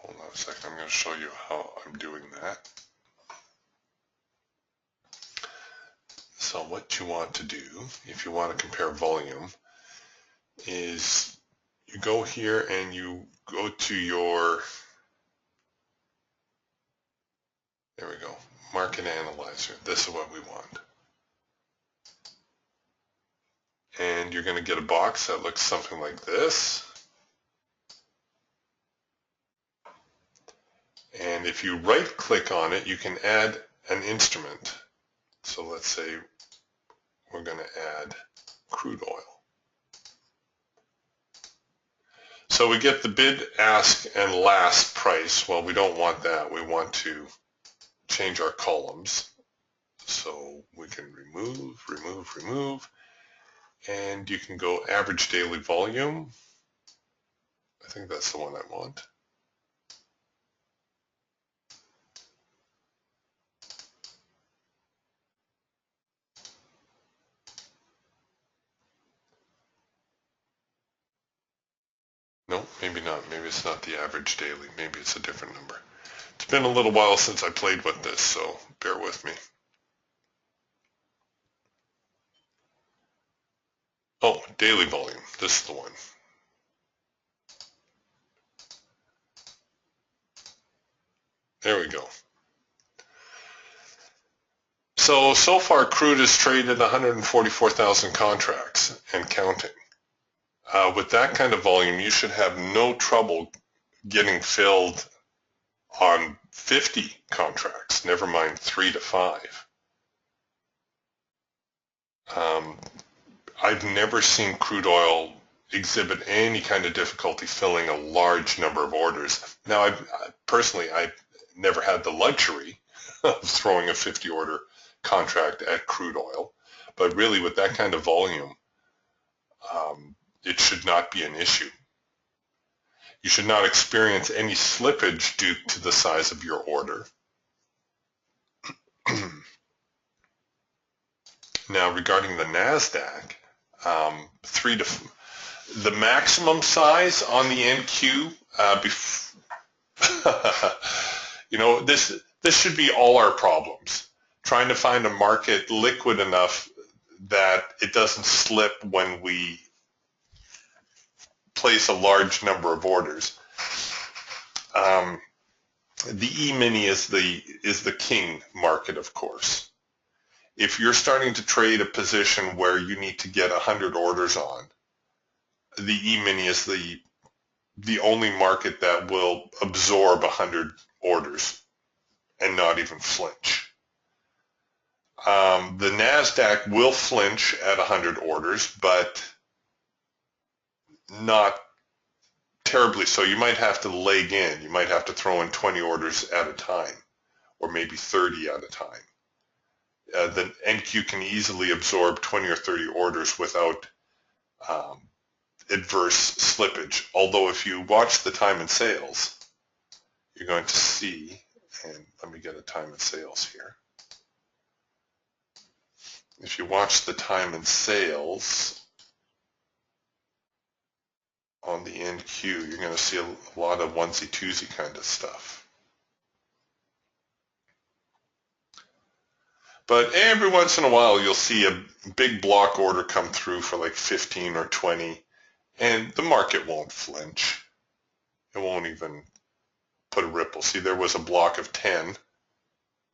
Hold on a second, I'm going to show you how I'm doing that. So what you want to do, if you want to compare volume, is you go here and you go to your, there we go, market analyzer. This is what we want. And you're going to get a box that looks something like this. And if you right click on it, you can add an instrument. So let's say we're going to add crude oil. So we get the bid, ask, and last price. Well, we don't want that. We want to change our columns. So we can remove, remove, remove. And you can go average daily volume. I think that's the one I want. No, maybe not. Maybe it's not the average daily. Maybe it's a different number. It's been a little while since I played with this, so bear with me. Oh, daily volume. This is the one. There we go. So far crude has traded 144,000 contracts and counting. With that kind of volume, you should have no trouble getting filled on 50 contracts, never mind 3 to 5. I've never seen crude oil exhibit any kind of difficulty filling a large number of orders. Now, I've never had the luxury of throwing a 50 order contract at crude oil, but really with that kind of volume, it should not be an issue. You should not experience any slippage due to the size of your order. Now, regarding the NASDAQ, the maximum size on the NQ, you know, this should be all our problems. Trying to find a market liquid enough that it doesn't slip when we place a large number of orders. The E-mini is the king market, of course. If you're starting to trade a position where you need to get 100 orders on, the E-mini is the only market that will absorb 100 orders and not even flinch. The NASDAQ will flinch at 100 orders, but not terribly so. You might have to leg in. You might have to throw in 20 orders at a time, or maybe 30 at a time. The NQ can easily absorb 20 or 30 orders without adverse slippage. Although if you watch the time and sales, you're going to see, And let me get a time and sales here. If you watch the time and sales on the NQ, you're going to see a lot of onesie-twosie kind of stuff. But every once in a while, you'll see a big block order come through for like 15 or 20, and the market won't flinch. It won't even put a ripple. See, there was a block of 10.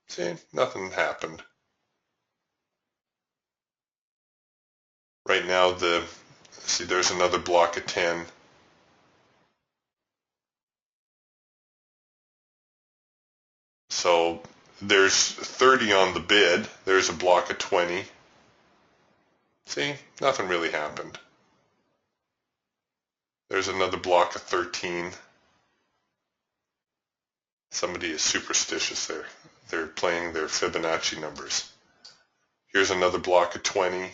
See, nothing happened. Right now, see, there's another block of 10. So there's 30 on the bid. There's a block of 20. See, nothing really happened. There's another block of 13. Somebody is superstitious there. They're playing their Fibonacci numbers. Here's another block of 20.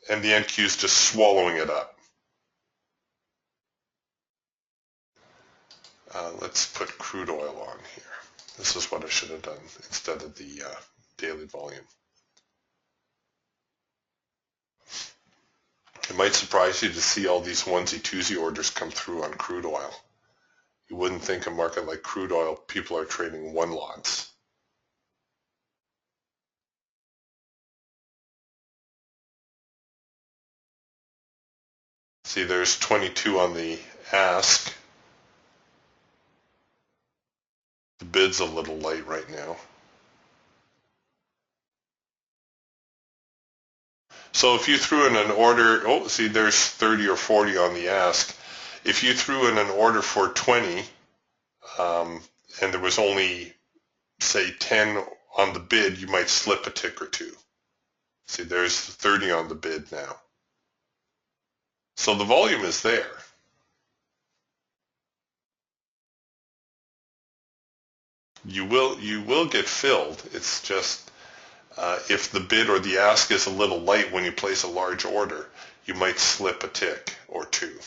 And the NQ is just swallowing it up. Let's put crude oil on here. This is what I should have done instead of the daily volume. It might surprise you to see all these onesie-twosie orders come through on crude oil. You wouldn't think a market like crude oil, people are trading one lots. See, there's 22 on the ask. The bid's a little light right now. So if you threw in an order, oh, see, there's 30 or 40 on the ask. If you threw in an order for 20, and there was only, say, 10 on the bid, you might slip a tick or two. See, there's 30 on the bid now. So the volume is there. You will get filled. It's just if the bid or the ask is a little light when you place a large order, you might slip a tick or two.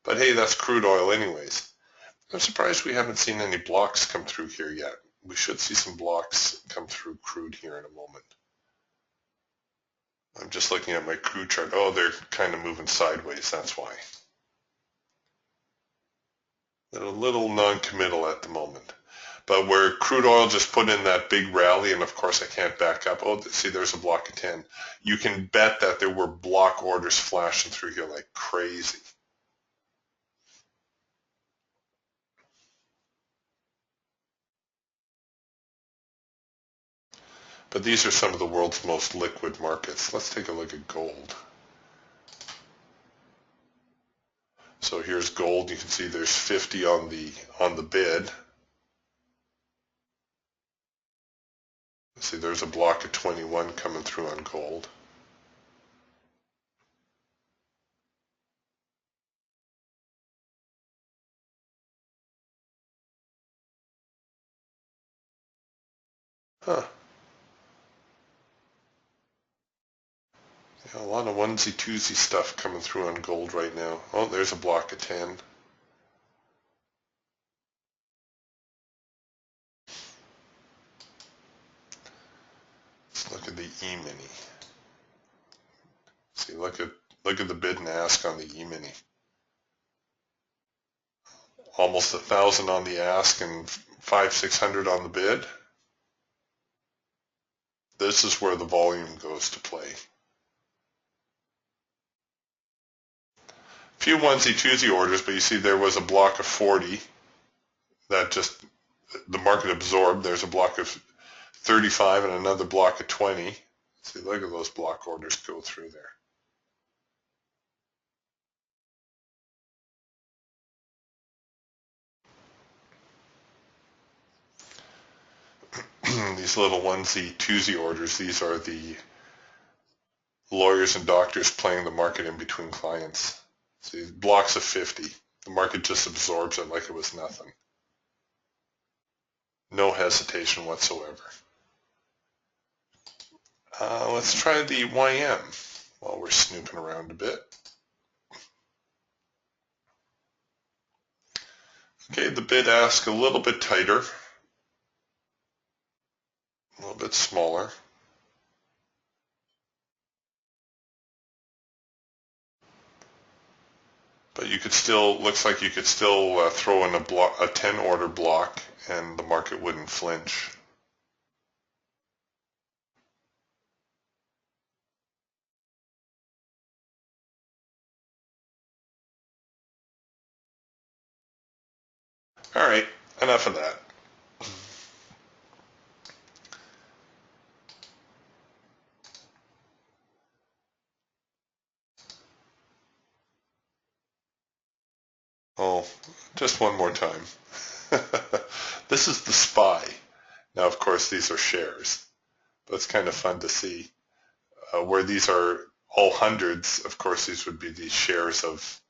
But hey, that's crude oil anyways. I'm surprised we haven't seen any blocks come through here yet. We should see some blocks come through crude here in a moment. I'm just looking at my crude chart. Oh, they're kind of moving sideways, that's why. They're a little non-committal at the moment. But where crude oil just put in that big rally, and of course I can't back up. Oh, see, there's a block of 10. You can bet that there were block orders flashing through here like crazy. But these are some of the world's most liquid markets. Let's take a look at gold. So here's gold. You can see there's 50 on the bid. See, there's a block of 21 coming through on gold. Huh. Yeah, a lot of onesie-twosie stuff coming through on gold right now. Oh, there's a block of 10. Let's look at the E-mini. See, look at the bid and ask on the E-mini. Almost 1,000 on the ask and 500-600 on the bid. This is where the volume goes to play. Few onesie-twosie orders, but you see there was a block of 40 that just the market absorbed. There's a block of 35 and another block of 20. See, look at those block orders go through there. These little onesie-twosie orders, these are the lawyers and doctors playing the market in between clients. See, blocks of 50. The market just absorbs it like it was nothing. No hesitation whatsoever. Let's try the YM while we're snooping around a bit. Okay, the bid ask a little bit tighter. A little bit smaller. But you could still, looks like you could still throw in a 10 order block and the market wouldn't flinch. All right, enough of that. Oh, just one more time. This is the SPY. Now, of course, these are shares. That's kind of fun to see. Where these are all hundreds, of course, these would be the shares of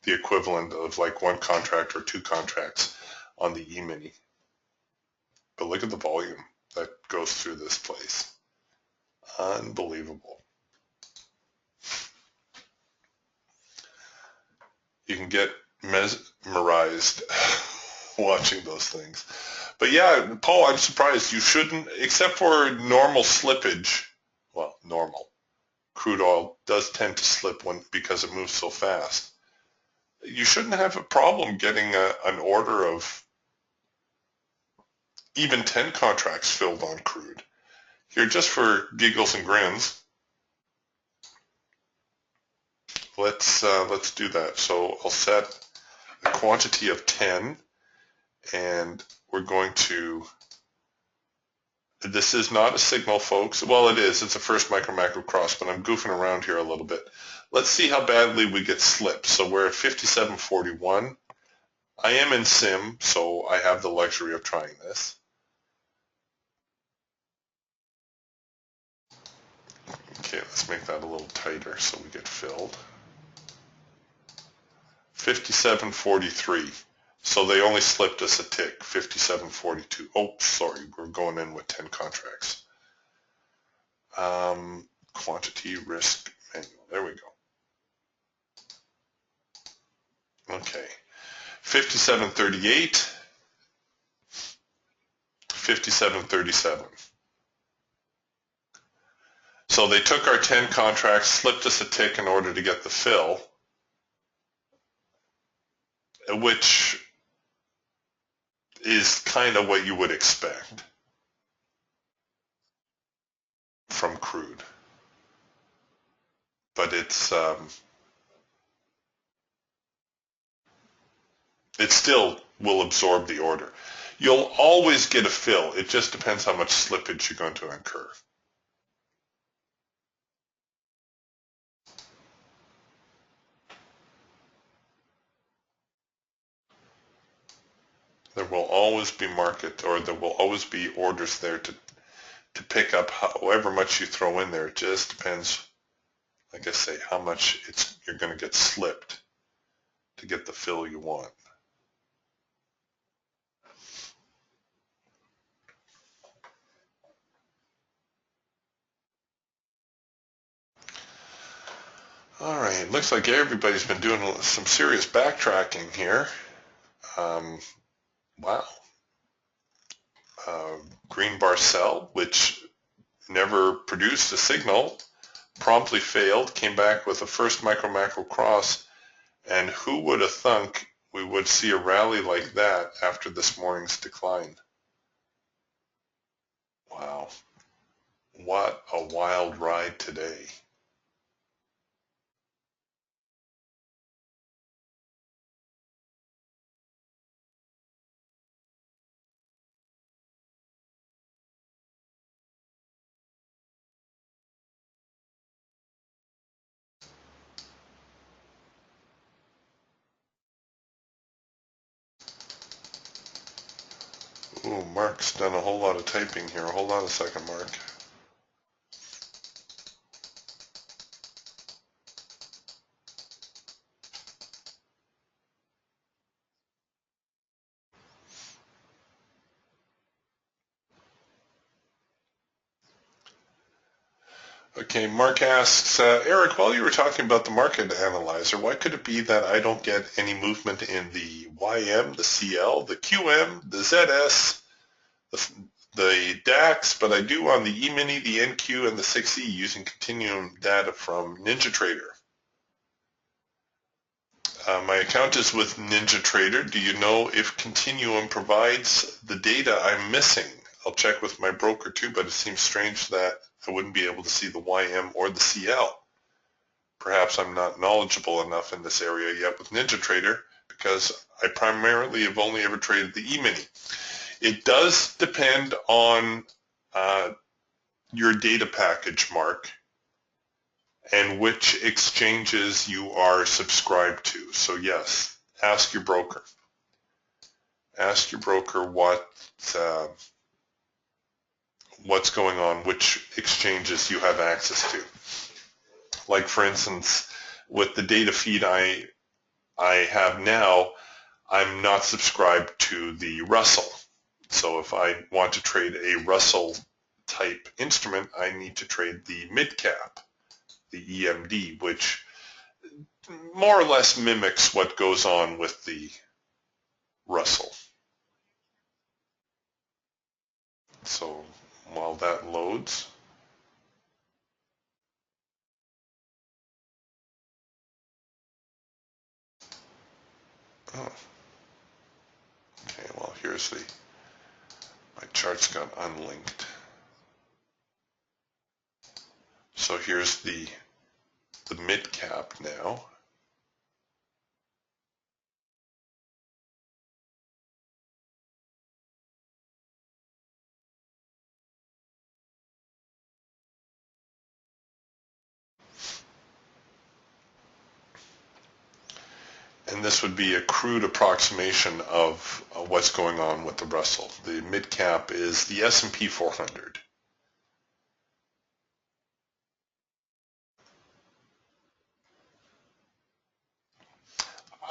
the equivalent of like one contract or two contracts on the E-mini. But look at the volume that goes through this place. Unbelievable. You can get mesmerized watching those things. But yeah, Paul, I'm surprised. You shouldn't, except for normal slippage, well, normal. Crude oil does tend to slip because it moves so fast. You shouldn't have a problem getting an order of even 10 contracts filled on crude. Here, just for giggles and grins, let's do that. So I'll set a quantity of 10, and we're going to. This is not a signal, folks. Well, it is. It's a first micro-macro cross, but I'm goofing around here a little bit. Let's see how badly we get slipped. So we're at 57.41. I am in sim, so I have the luxury of trying this. Okay, let's make that a little tighter so we get filled. 57.43. So they only slipped us a tick, 57.42. Oh, sorry, we're going in with 10 contracts. Quantity risk manual. There we go. Okay. 57.38. 57.37. So they took our 10 contracts, slipped us a tick in order to get the fill, which is kind of what you would expect from crude. But it still will absorb the order. You'll always get a fill. It just depends how much slippage you're going to incur. There will always be market, or there will always be orders there to pick up however much you throw in there. It just depends, like I say, how much you're going to get slipped to get the fill you want. All right, looks like everybody's been doing some serious backtracking here. Wow. Green bar sell, which never produced a signal, promptly failed, came back with a first micro-macro cross, and who would have thunk we would see a rally like that after this morning's decline? Wow. What a wild ride today. Ooh, Mark's done a whole lot of typing here. Hold on a second, Mark. Okay, Mark asks, Eric, while you were talking about the market analyzer, why could it be that I don't get any movement in the YM, the CL, the QM, the ZS, the DAX, but I do on the E-mini, the NQ, and the 6E using continuum data from NinjaTrader. My account is with NinjaTrader. Do you know if Continuum provides the data I'm missing? I'll check with my broker too, but it seems strange that I wouldn't be able to see the YM or the CL. Perhaps I'm not knowledgeable enough in this area yet with NinjaTrader because I primarily have only ever traded the E-mini. It does depend on your data package, Mark, and which exchanges you are subscribed to. So yes, ask your broker. Ask your broker what's going on, which exchanges you have access to. Like for instance, with the data feed I have now, I'm not subscribed to the Russell. So if I want to trade a Russell type instrument, I need to trade the mid-cap, the EMD, which more or less mimics what goes on with the Russell. So while that loads, oh, okay, well here's my charts got unlinked. So here's the mid cap now. And this would be a crude approximation of what's going on with the Russell. The mid cap is the S&P 400.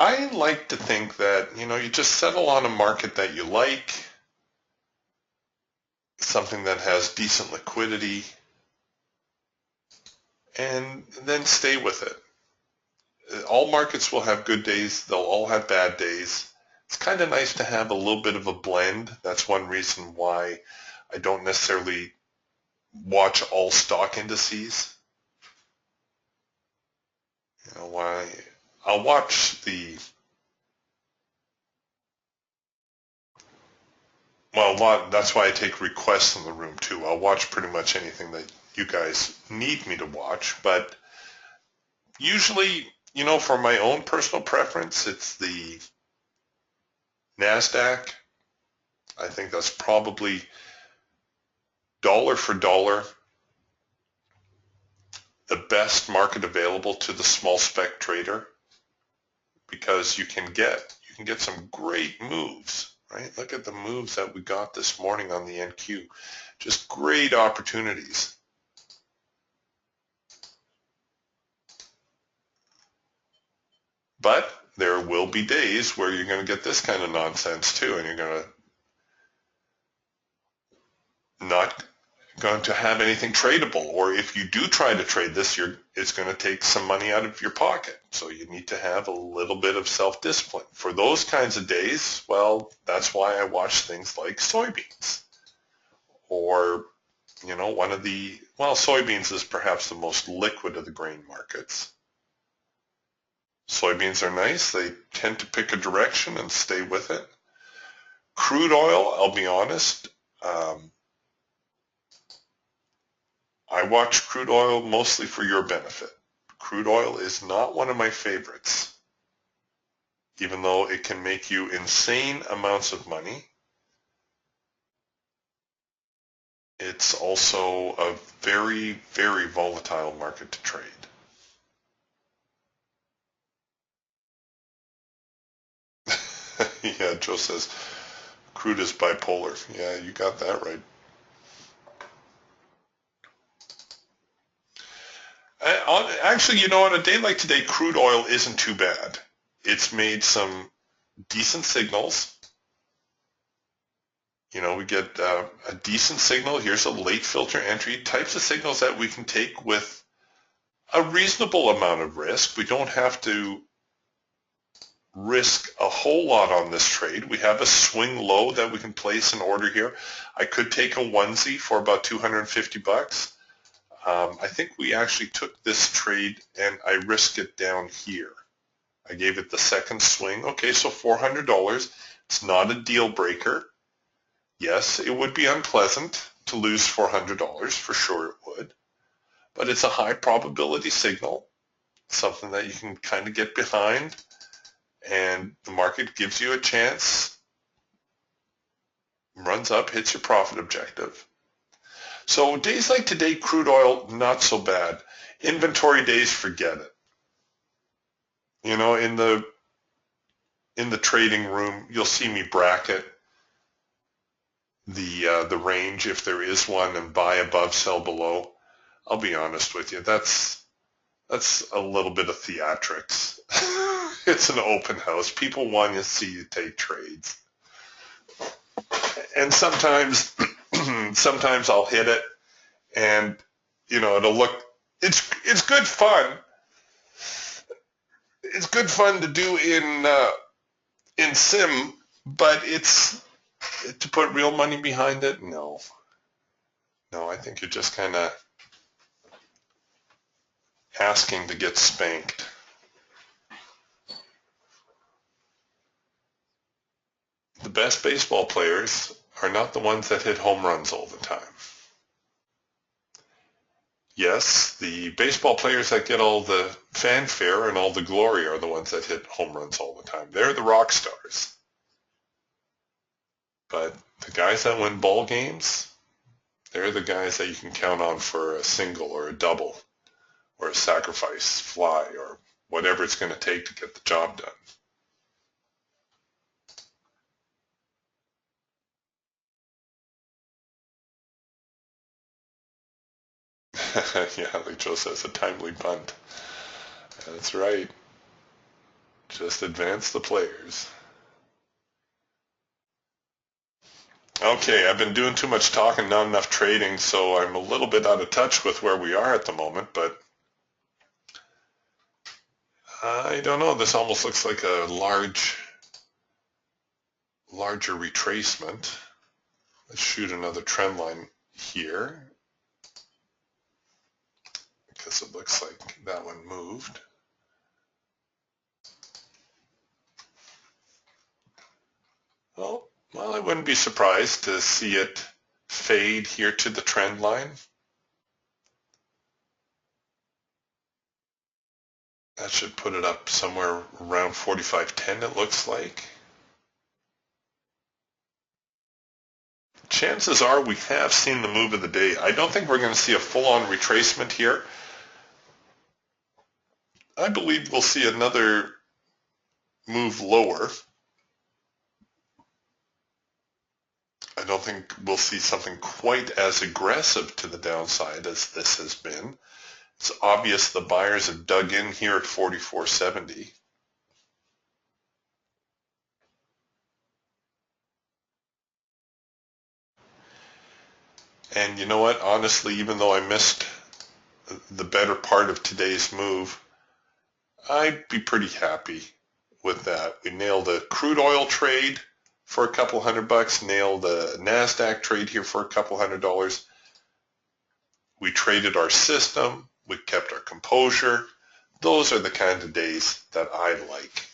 I like to think that, you just settle on a market that you like, something that has decent liquidity, and then stay with it. All markets will have good days. They'll all have bad days. It's kind of nice to have a little bit of a blend. That's one reason why I don't necessarily watch all stock indices. Why I'll watch that's why I take requests in the room too. I'll watch pretty much anything that you guys need me to watch, but usually, for my own personal preference, it's the NASDAQ. I think that's probably dollar for dollar the best market available to the small spec trader, because you can get some great moves, right? Look at the moves that we got this morning on the NQ. Just great opportunities. But there will be days where you're going to get this kind of nonsense too, and you're going to not going to have anything tradable, or if you do try to trade this, it's going to take some money out of your pocket. So you need to have a little bit of self-discipline. For those kinds of days, well, that's why I watch things like soybeans, or soybeans is perhaps the most liquid of the grain markets. Soybeans are nice. They tend to pick a direction and stay with it. Crude oil, I'll be honest, I watch crude oil mostly for your benefit. Crude oil is not one of my favorites, even though it can make you insane amounts of money. It's also a very, very volatile market to trade. Yeah, Joe says crude is bipolar. Yeah, you got that right. Actually, on a day like today, crude oil isn't too bad. It's made some decent signals. We get a decent signal. Here's a late filter entry. Types of signals that we can take with a reasonable amount of risk. We don't have to risk a whole lot on this trade. We have a swing low that we can place an order here. I could take a onesie for about 250 bucks. I think we actually took this trade and I risked it down here. I gave it the second swing. Okay, so $400. It's not a deal breaker. Yes, it would be unpleasant to lose $400, for sure it would. But it's a high probability signal, something that you can kind of get behind, and the market gives you a chance, runs up, hits your profit objective. So days like today, crude oil, not so bad. Inventory days, forget it. You know, in the trading room, you'll see me bracket the range if there is one, and buy above, sell below. I'll be honest with you, that's a little bit of theatrics. It's an open house. People want to see you take trades, and sometimes sometimes I'll hit it, and you know it'll look. It's good fun. It's good fun to do in sim, but it's to put real money behind it. No, I think you're just kind of asking to get spanked. The best baseball players are not the ones that hit home runs all the time. Yes, the baseball players that get all the fanfare and all the glory are the ones that hit home runs all the time. They're the rock stars. But the guys that win ball games, they're the guys that you can count on for a single or a double or a sacrifice fly or whatever it's going to take to get the job done. Yeah, like Joe says, a timely bunt. That's right. Just advance the players. Okay, I've been doing too much talking, not enough trading, so I'm a little bit out of touch with where we are at the moment, but I don't know. This almost looks like a larger retracement. Let's shoot another trend line here because it looks like that one moved. Oh, well, I wouldn't be surprised to see it fade here to the trend line. That should put it up somewhere around 45.10, it looks like. Chances are we have seen the move of the day. I don't think we're going to see a full-on retracement here. I believe we'll see another move lower. I don't think we'll see something quite as aggressive to the downside as this has been. It's obvious the buyers have dug in here at 44.70. And you know what? Honestly, even though I missed the better part of today's move, I'd be pretty happy with that. We nailed a crude oil trade for a couple $100, nailed a NASDAQ trade here for a couple $100. We traded our system. We kept our composure. Those are the kind of days that I like.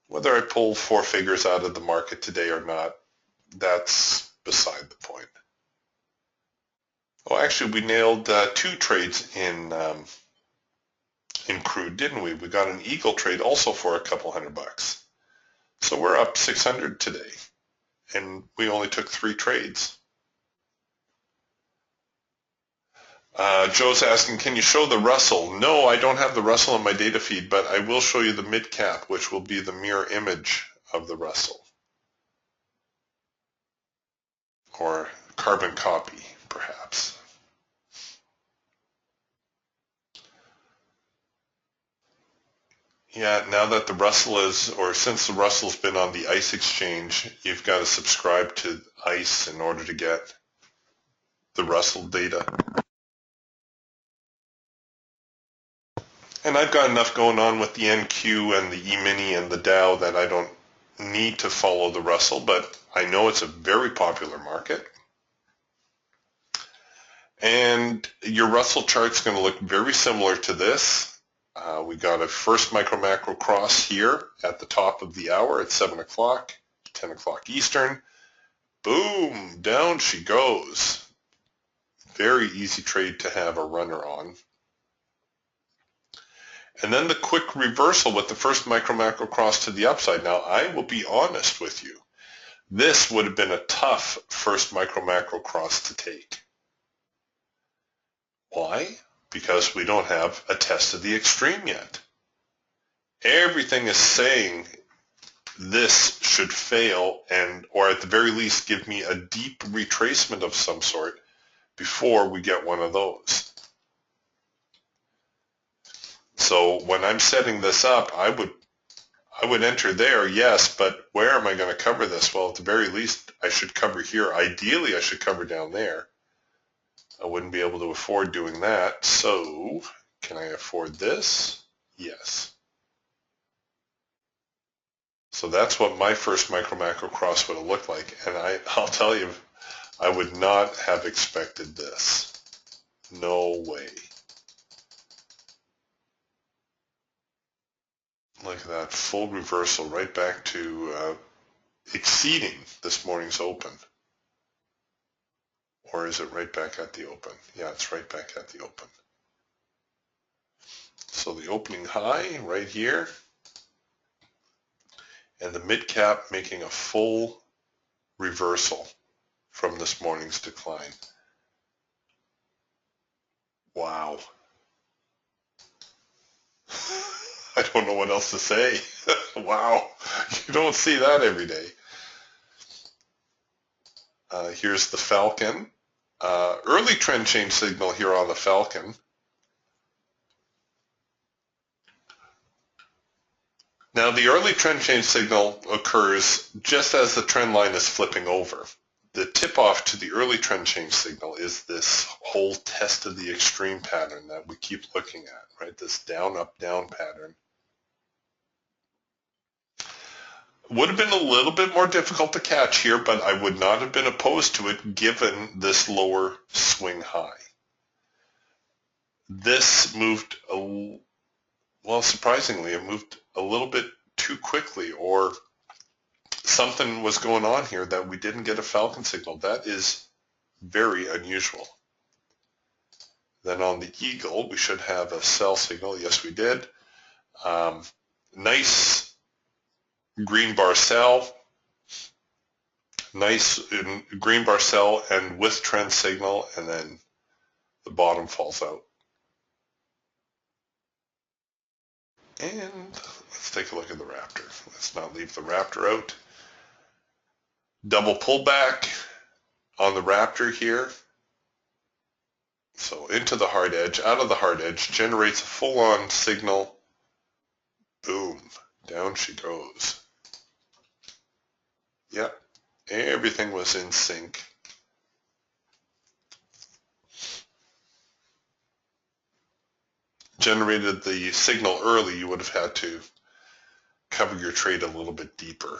Whether I pull four figures out of the market today or not, that's beside the point. Oh, actually, we nailed two trades in crude, didn't we? We got an Eagle trade also for a couple $100. So we're up 600 today, and we only took 3 trades. Joe's asking, can you show the Russell? No, I don't have the Russell in my data feed, but I will show you the mid cap, which will be the mirror image of the Russell, or carbon copy, perhaps. Yeah, now that the Russell is, or since the Russell's been on the ICE exchange, you've got to subscribe to ICE in order to get the Russell data. And I've got enough going on with the NQ and the E-mini and the Dow that I don't need to follow the Russell, but I know it's a very popular market. And your Russell chart's going to look very similar to this. We got a first micro macro cross here at the top of the hour at 7 o'clock, 10 o'clock Eastern. Boom, down she goes. Very easy trade to have a runner on. And then the quick reversal with the first micro macro cross to the upside. Now, I will be honest with you. This would have been a tough first micro macro cross to take. Why? Because we don't have a test of the extreme yet. Everything is saying this should fail or at the very least give me a deep retracement of some sort before we get one of those. So when I'm setting this up, I would enter there, yes, but where am I going to cover this? Well, at the very least, I should cover here. Ideally, I should cover down there. I wouldn't be able to afford doing that. So can I afford this? Yes. So that's what my first micro macro cross would have looked like. And I'll tell you, I would not have expected this. No way. Look at that full reversal right back to exceeding this morning's open. Or is it right back at the open? Yeah, it's right back at the open. So the opening high right here, and the mid cap making a full reversal from this morning's decline. Wow. I don't know what else to say. Wow. You don't see that every day. Here's the Falcon. Early trend change signal here on the Falcon. Now the early trend change signal occurs just as the trend line is flipping over. The tip-off to the early trend change signal is this whole test of the extreme pattern that we keep looking at, right? This down, up, down pattern. Would have been a little bit more difficult to catch here, but I would not have been opposed to it given this lower swing high. This moved, well, surprisingly, it moved a little bit too quickly, or something was going on here that we didn't get a Falcon signal. That is very unusual. Then on the Eagle, we should have a sell signal. Yes, we did. Nice green bar sell. Nice green bar sell and with trend signal, and then the bottom falls out. And let's take a look at the Raptor. Let's not leave the Raptor out. Double pullback on the Raptor here. So into the hard edge, out of the hard edge, generates a full-on signal. Boom, down she goes. Yep, everything was in sync. Generated the signal early, you would have had to cover your trade a little bit deeper.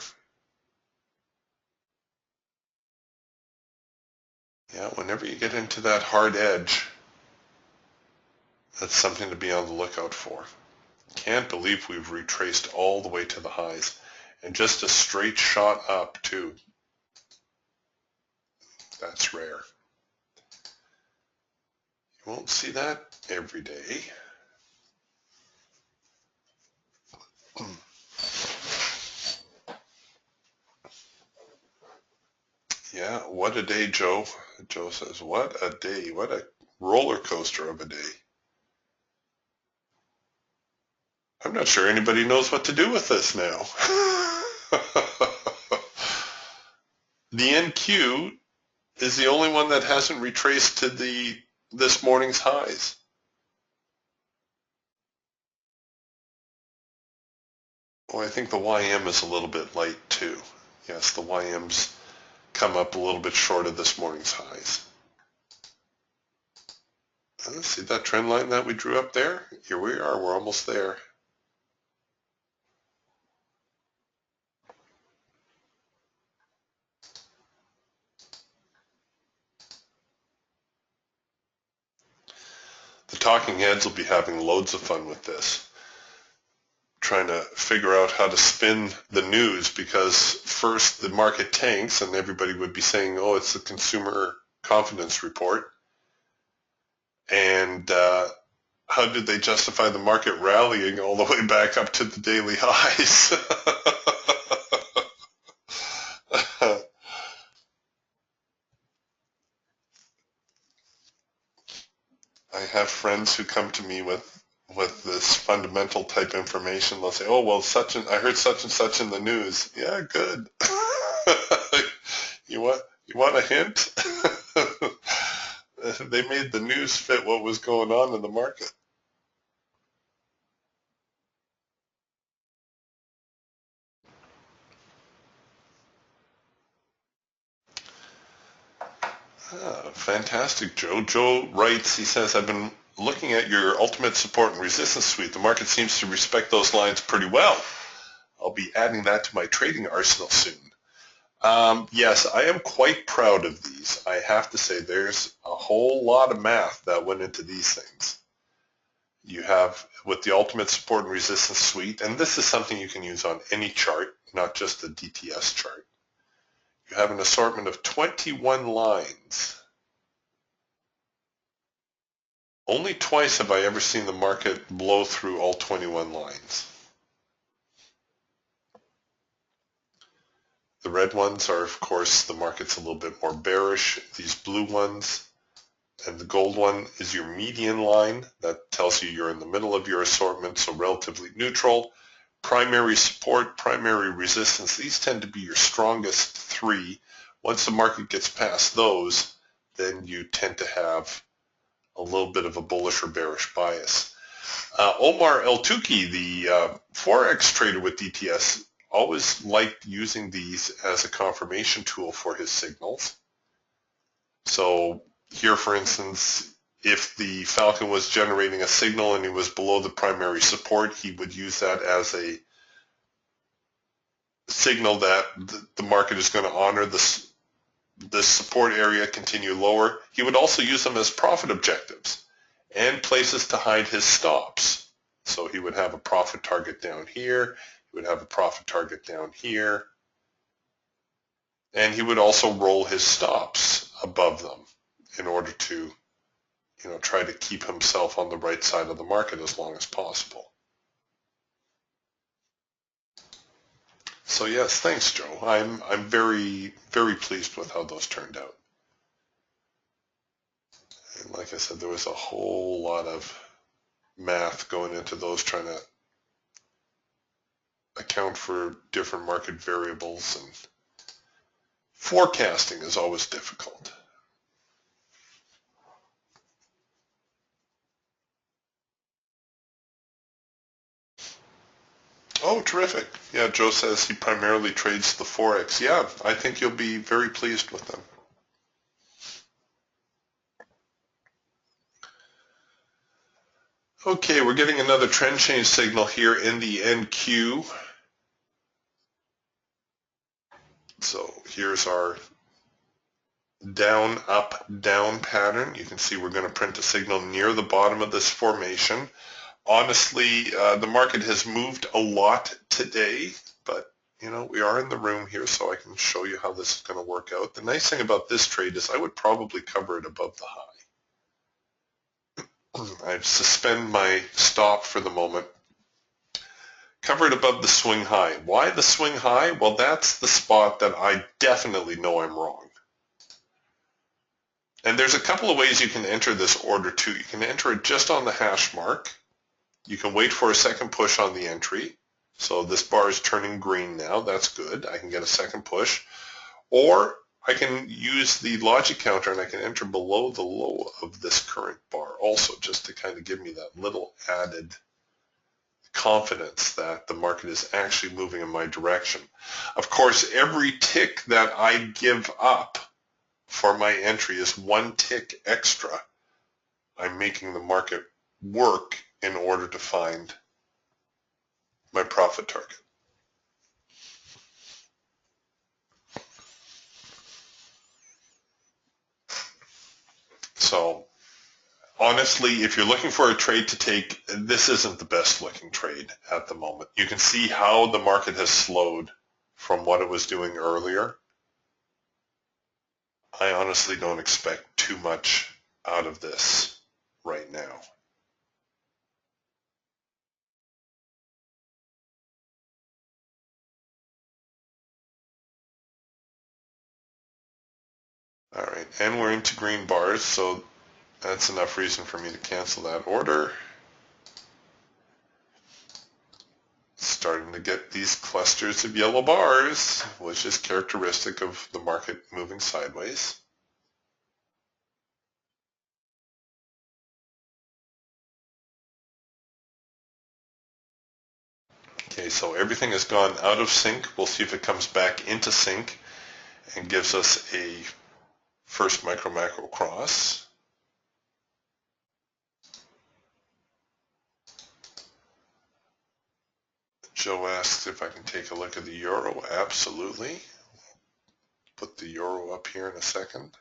Yeah, whenever you get into that hard edge, that's something to be on the lookout for. Can't believe we've retraced all the way to the highs. And just a straight shot up, too. That's rare. You won't see that every day. Yeah, what a day, Joe. Joe says, what a day. What a roller coaster of a day. I'm not sure anybody knows what to do with this now. The NQ is the only one that hasn't retraced to this morning's highs. Well, I think the YM is a little bit light too. Yes, the YM's come up a little bit short of this morning's highs. See that trend line that we drew up there? Here we are, we're almost there. The talking heads will be having loads of fun with this, trying to figure out how to spin the news, because first the market tanks and everybody would be saying, oh, it's the consumer confidence report. And how did they justify the market rallying all the way back up to the daily highs? I have friends who come to me with this fundamental type information. They'll say, "Oh, well, I heard such and such in the news." Yeah, good. You want a hint? They made the news fit what was going on in the market. Fantastic, Joe. Joe writes, he says, I've been looking at your ultimate support and resistance suite. The market seems to respect those lines pretty well. I'll be adding that to my trading arsenal soon. Yes, I am quite proud of these. I have to say there's a whole lot of math that went into these things. You have, with the ultimate support and resistance suite, and this is something you can use on any chart, not just the DTS chart. You have an assortment of 21 lines. Only twice have I ever seen the market blow through all 21 lines. The red ones are, of course, the market's a little bit more bearish. These blue ones and the gold one is your median line. That tells you you're in the middle of your assortment, so relatively neutral. Primary support, primary resistance, these tend to be your strongest three. Once the market gets past those, then you tend to have a little bit of a bullish or bearish bias. Omar El Tuki, the Forex trader with DTS, always liked using these as a confirmation tool for his signals. So here, for instance, if the Falcon was generating a signal and he was below the primary support, he would use that as a signal that the market is going to honor this support area, continue lower. He would also use them as profit objectives and places to hide his stops. So he would have a profit target down here, he would have a profit target down here, and he would also roll his stops above them in order to, try to keep himself on the right side of the market as long as possible. So yes, thanks, Joe. I'm very, very pleased with how those turned out. And like I said, there was a whole lot of math going into those, trying to account for different market variables, and forecasting is always difficult. Oh, terrific. Yeah, Joe says he primarily trades the Forex. Yeah, I think you'll be very pleased with them. Okay, we're getting another trend change signal here in the NQ. So here's our down, up, down pattern. You can see we're going to print a signal near the bottom of this formation. Honestly, the market has moved a lot today, but we are in the room here, so I can show you how this is going to work out. The nice thing about this trade is I would probably cover it above the high. I'd suspend my stop for the moment. Cover it above the swing high. Why the swing high? Well, that's the spot that I definitely know I'm wrong. And there's a couple of ways you can enter this order too. You can enter it just on the hash mark. You can wait for a second push on the entry. So this bar is turning green now. That's good. I can get a second push. Or I can use the logic counter and I can enter below the low of this current bar also, just to kind of give me that little added confidence that the market is actually moving in my direction. Of course, every tick that I give up for my entry is one tick extra I'm making the market work in order to find my profit target. So honestly, if you're looking for a trade to take, this isn't the best looking trade at the moment. You can see how the market has slowed from what it was doing earlier. I honestly don't expect too much out of this right now. All right, and we're into green bars, so that's enough reason for me to cancel that order. Starting to get these clusters of yellow bars, which is characteristic of the market moving sideways. Okay, so everything has gone out of sync. We'll see if it comes back into sync and gives us a first micro-macro cross. Joe asks if I can take a look at the euro. Absolutely. Put the euro up here in a second.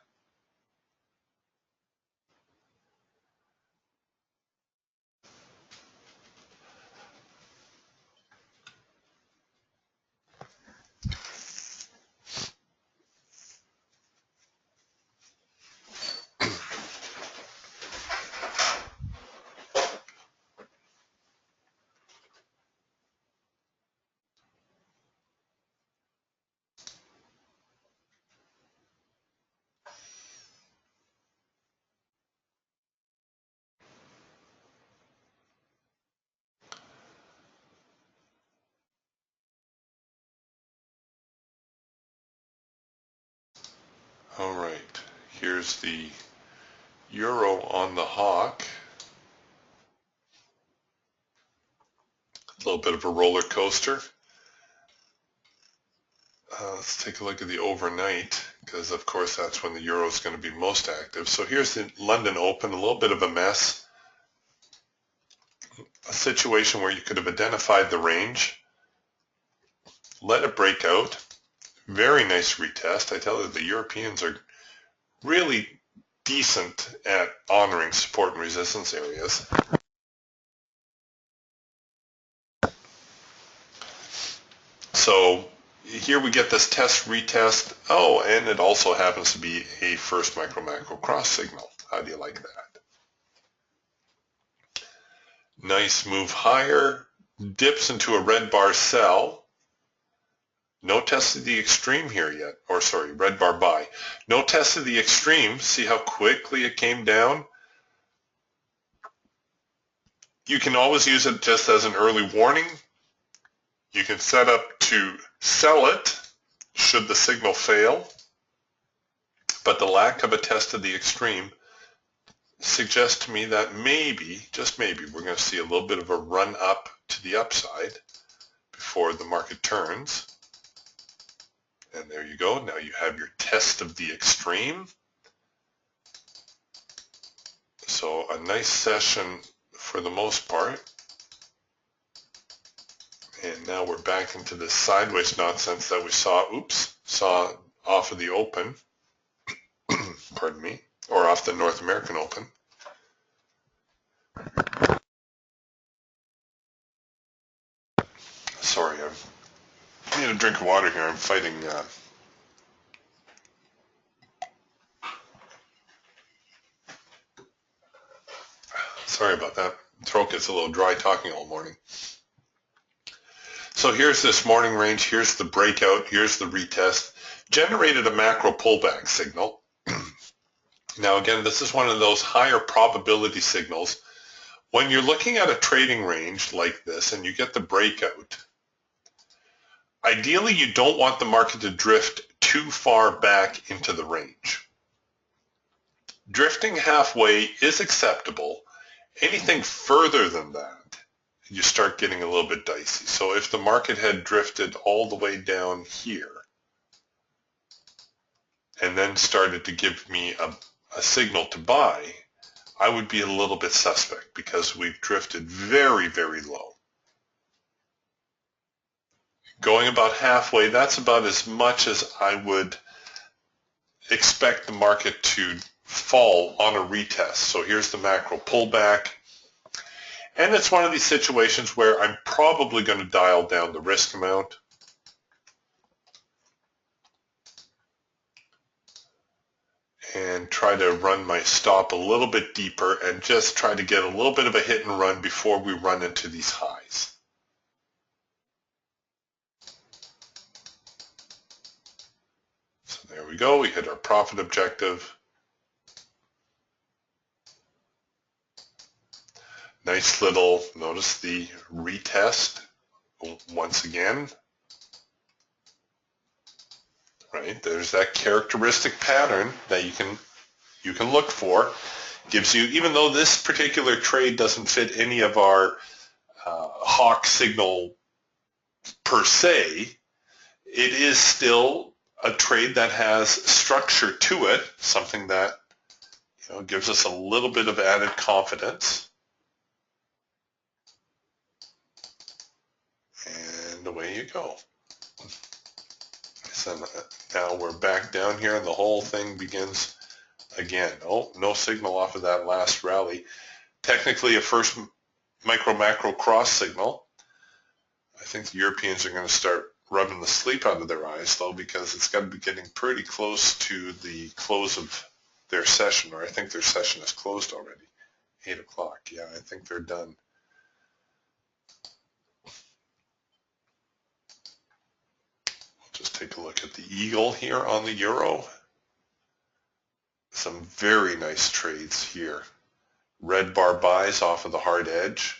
All right, here's the euro on the hawk. A little bit of a roller coaster. Let's take a look at the overnight, because of course that's when the euro is going to be most active. So here's the London Open, a little bit of a mess. A situation where you could have identified the range, let it break out. Very nice retest. I tell you, the Europeans are really decent at honoring support and resistance areas. So here we get this test retest. Oh, and it also happens to be a first micro macro cross signal. How do you like that? Nice move higher, dips into a red bar sell. No test of the extreme here yet, or sorry, red bar buy. No test of the extreme. See how quickly it came down? You can always use it just as an early warning. You can set up to sell it should the signal fail, but the lack of a test of the extreme suggests to me that maybe, just maybe, we're going to see a little bit of a run up to the upside before the market turns. And there you go. Now you have your test of the extreme. So a nice session for the most part. And now we're back into this sideways nonsense that we saw off of the open, pardon me, or off the North American Open. Sorry, I need a drink of water here. I'm fighting sorry about that. Throat gets a little dry talking all morning. So here's this morning range. Here's the breakout. Here's the retest. Generated a macro pullback signal. Now again, this is one of those higher probability signals. When you're looking at a trading range like this and you get the breakout, ideally you don't want the market to drift too far back into the range. Drifting halfway is acceptable. Anything further than that, you start getting a little bit dicey. So if the market had drifted all the way down here and then started to give me a signal to buy, I would be a little bit suspect because we've drifted very, very low. Going about halfway, that's about as much as I would expect the market to fall on a retest. So here's the macro pullback. And it's one of these situations where I'm probably going to dial down the risk amount. And try to run my stop a little bit deeper and just try to get a little bit of a hit and run before we run into these highs. So there we go. We hit our profit objective. Nice little, notice the retest once again. Right, there's that characteristic pattern that you can look for. Gives you, even though this particular trade doesn't fit any of our hawk signal per se, it is still a trade that has structure to it, something that gives us a little bit of added confidence. And away you go. So now we're back down here and the whole thing begins again. Oh, no signal off of that last rally. Technically a first micro-macro cross signal. I think the Europeans are going to start rubbing the sleep out of their eyes, though, because it's got to be getting pretty close to the close of their session, or I think their session is closed already. 8 o'clock. Yeah, I think they're done. We'll just take a look at the eagle here on the euro. Some very nice trades here. Red bar buys off of the hard edge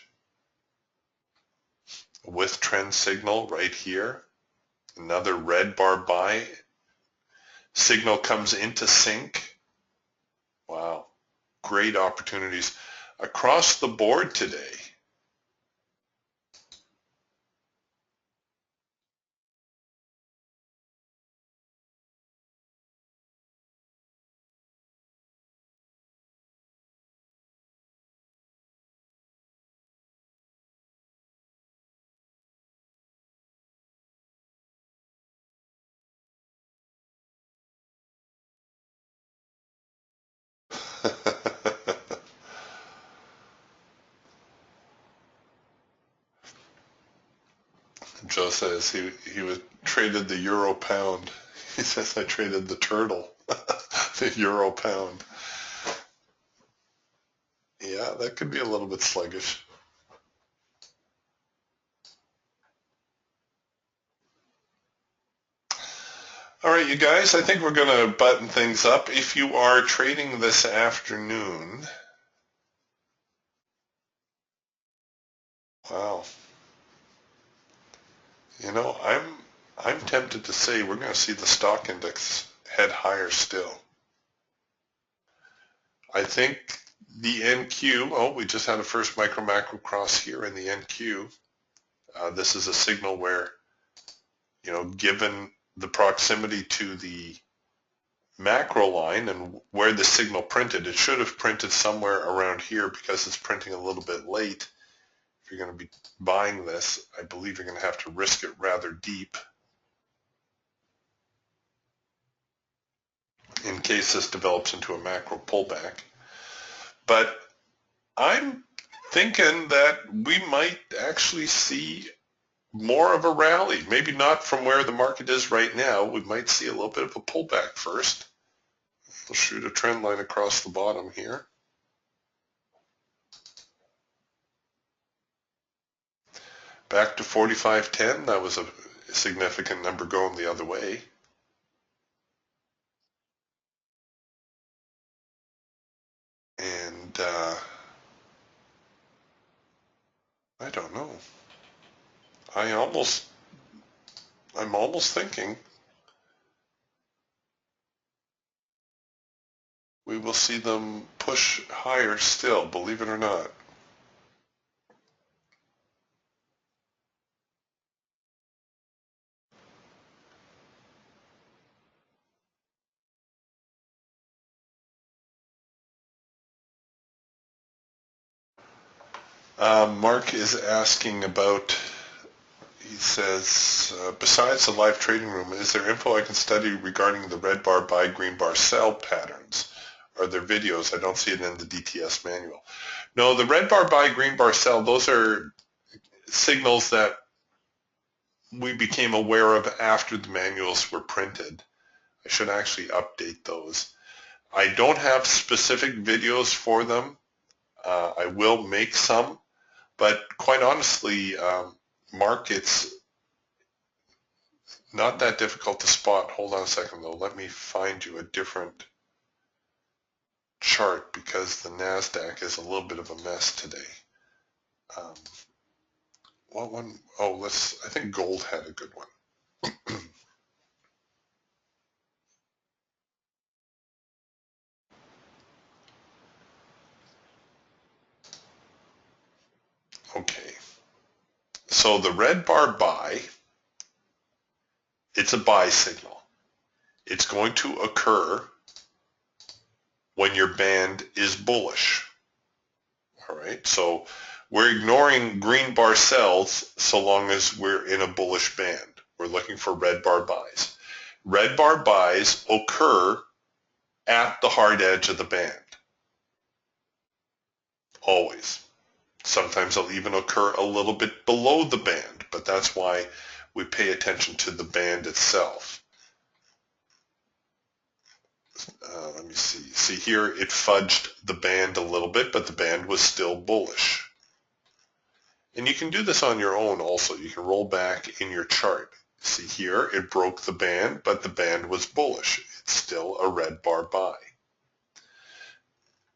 with trend signal right here. Another red bar buy. Signal comes into sync. Wow. Great opportunities across the board today. Joe says he was traded the euro pound. He says I traded the turtle, the euro pound. Yeah, that could be a little bit sluggish. All right, you guys, I think we're going to button things up. If you are trading this afternoon, wow. I'm tempted to say we're going to see the stock index head higher still. I think the NQ, oh, we just had a first micro-macro cross here in the NQ. This is a signal where, given the proximity to the macro line and where the signal printed, it should have printed somewhere around here because it's printing a little bit late. If you're going to be buying this, I believe you're going to have to risk it rather deep in case this develops into a macro pullback. But I'm thinking that we might actually see more of a rally. Maybe not from where the market is right now. We might see a little bit of a pullback first. We'll shoot a trend line across the bottom here. Back to 45.10. That was a significant number going the other way. And I don't know. I'm almost thinking we will see them push higher still, believe it or not. Mark is asking about, he says, besides the live trading room, is there info I can study regarding the red bar buy, green bar sell patterns? Are there videos? I don't see it in the DTS manual. No, the red bar buy, green bar sell, those are signals that we became aware of after the manuals were printed. I should actually update those. I don't have specific videos for them. I will make some, but quite honestly, Mark, it's not that difficult to spot. Hold on a second though. Let me find you a different chart because the NASDAQ is a little bit of a mess today. What one? Oh, I think gold had a good one. Okay. So the red bar buy, it's a buy signal. It's going to occur when your band is bullish. All right, so we're ignoring green bar sells so long as we're in a bullish band. We're looking for red bar buys. Red bar buys occur at the hard edge of the band. Always. Sometimes they'll even occur a little bit below the band, but that's why we pay attention to the band itself. Let me see. See here, it fudged the band a little bit, but the band was still bullish. And you can do this on your own also. You can roll back in your chart. See here, it broke the band, but the band was bullish. It's still a red bar buy.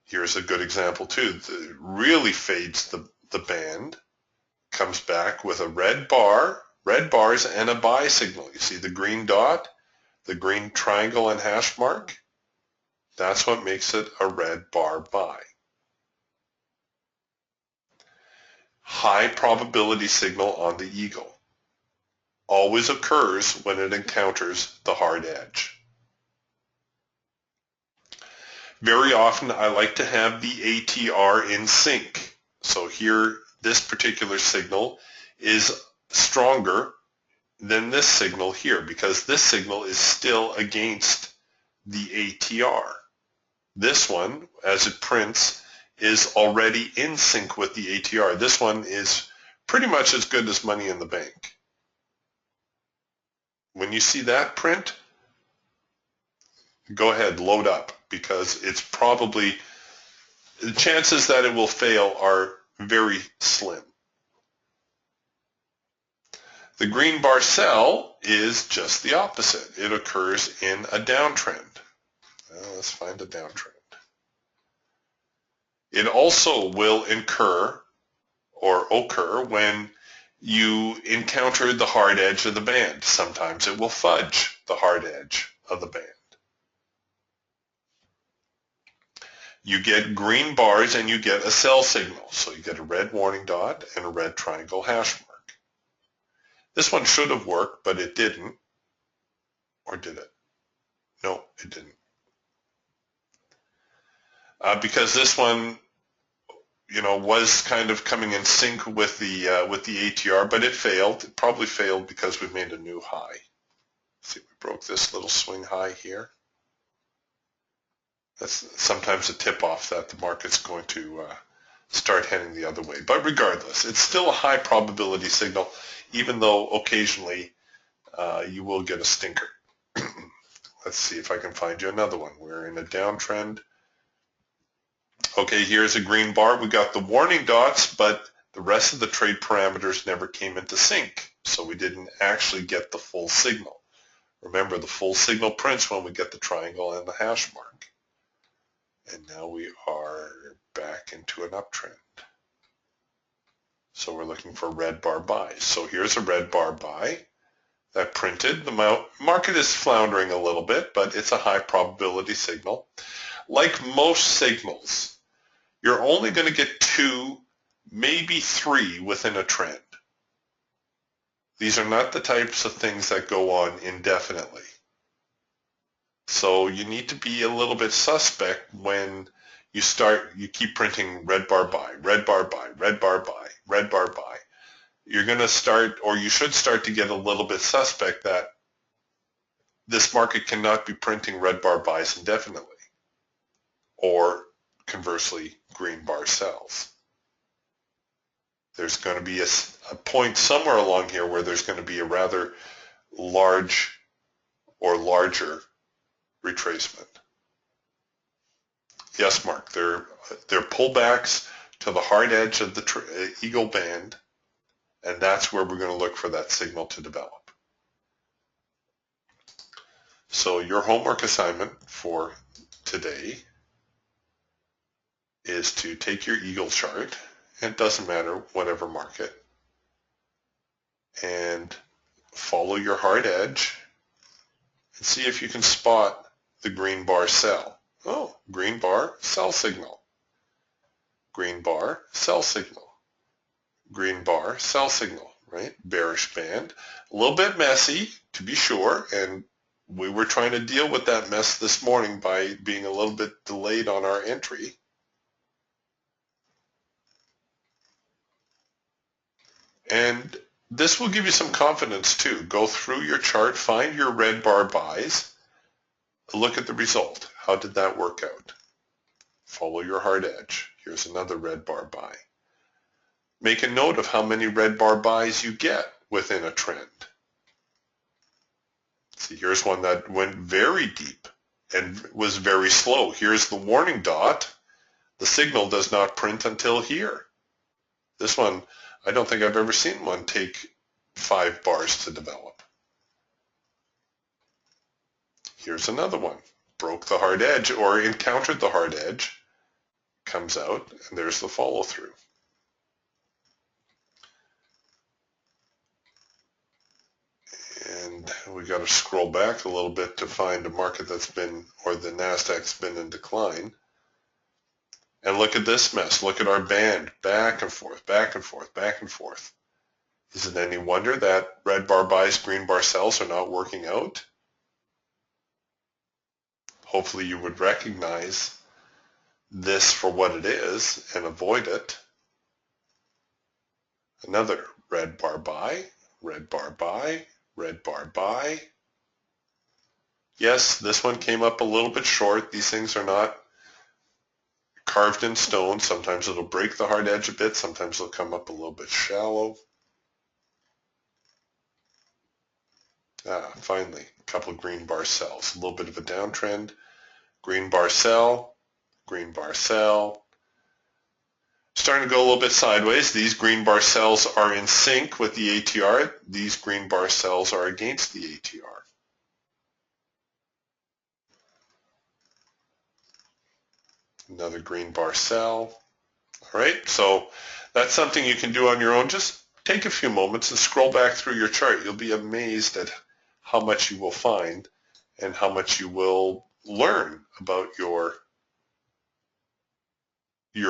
Here's a good example too. It really fades the band, comes back with a red bars and a buy signal. You see the green dot, the green triangle and hash mark? That's what makes it a red bar buy. High probability signal on the eagle. Always occurs when it encounters the hard edge. Very often I like to have the ATR in sync. So here, this particular signal is stronger than this signal here because this signal is still against the ATR. This one, as it prints, is already in sync with the ATR. This one is pretty much as good as money in the bank. When you see that print, go ahead, load up, because it's probably, the chances that it will fail are very slim. The green bar sell is just the opposite. It occurs in a downtrend. Well, let's find a downtrend. It also will occur when you encounter the hard edge of the band. Sometimes it will fudge the hard edge of the band. You get green bars and you get a sell signal. So you get a red warning dot and a red triangle hash mark. This one should have worked, but it didn't. Or did it? No, it didn't. Because this one, was kind of coming in sync with the ATR, but it failed. It probably failed because we made a new high. See, we broke this little swing high here. That's sometimes a tip-off that the market's going to start heading the other way. But regardless, it's still a high probability signal, even though occasionally you will get a stinker. Let's see if I can find you another one. We're in a downtrend. Okay, here's a green bar. We got the warning dots, but the rest of the trade parameters never came into sync, so we didn't actually get the full signal. Remember, the full signal prints when we get the triangle and the hash mark. And now we are back into an uptrend. So we're looking for red bar buys. So here's a red bar buy that printed. The market is floundering a little bit, but it's a high probability signal. Like most signals, you're only going to get 2, maybe 3 within a trend. These are not the types of things that go on indefinitely. So you need to be a little bit suspect when you keep printing red bar buy, red bar buy, red bar buy, red bar buy. You're going to start, or you should start to get a little bit suspect that this market cannot be printing red bar buys indefinitely, or conversely, green bar sells. There's going to be a point somewhere along here where there's going to be a rather large or larger retracement. Yes, Mark, they're pullbacks to the hard edge of the Eagle Band, and that's where we're going to look for that signal to develop. So your homework assignment for today is to take your Eagle chart, and it doesn't matter whatever market, and follow your hard edge and see if you can spot the green bar sell. Oh, green bar, sell signal. Green bar, sell signal. Green bar, sell signal, right? Bearish band. A little bit messy, to be sure, and we were trying to deal with that mess this morning by being a little bit delayed on our entry. And this will give you some confidence too. Go through your chart, find your red bar buys, look at the result. How did that work out? Follow your hard edge. Here's another red bar buy. Make a note of how many red bar buys you get within a trend. See, here's one that went very deep and was very slow. Here's the warning dot. The signal does not print until here. This one, I don't think I've ever seen one take 5 bars to develop. Here's another one. Broke the hard edge or encountered the hard edge. Comes out, and there's the follow through. And we got to scroll back a little bit to find a market that's been, or the NASDAQ's been in decline. And look at this mess. Look at our band, back and forth, back and forth, back and forth. Is it any wonder that red bar buys, green bar sells are not working out? Hopefully you would recognize this for what it is and avoid it. Another red bar buy, red bar buy, red bar buy. Yes, this one came up a little bit short. These things are not carved in stone. Sometimes it'll break the hard edge a bit. Sometimes it'll come up a little bit shallow. Finally, a couple of green bar sells. A little bit of a downtrend. Green bar sell, green bar sell. Starting to go a little bit sideways. These green bar sells are in sync with the ATR. These green bar sells are against the ATR. Another green bar sell. All right, so that's something you can do on your own. Just take a few moments and scroll back through your chart. You'll be amazed at how much you will find and how much you will learn about your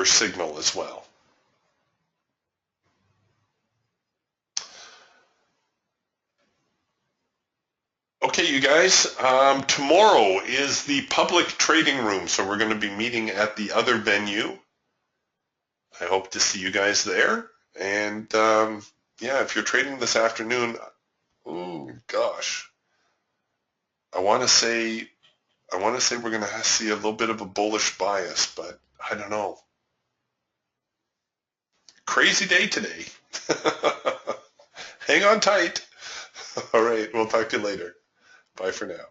signal as well. Okay, you guys, tomorrow is the public trading room, so we're going to be meeting at the other venue. I hope to see you guys there. And yeah, if you're trading this afternoon, oh gosh, I want to say we're going to see a little bit of a bullish bias, but I don't know. Crazy day today. Hang on tight. All right, we'll talk to you later. Bye for now.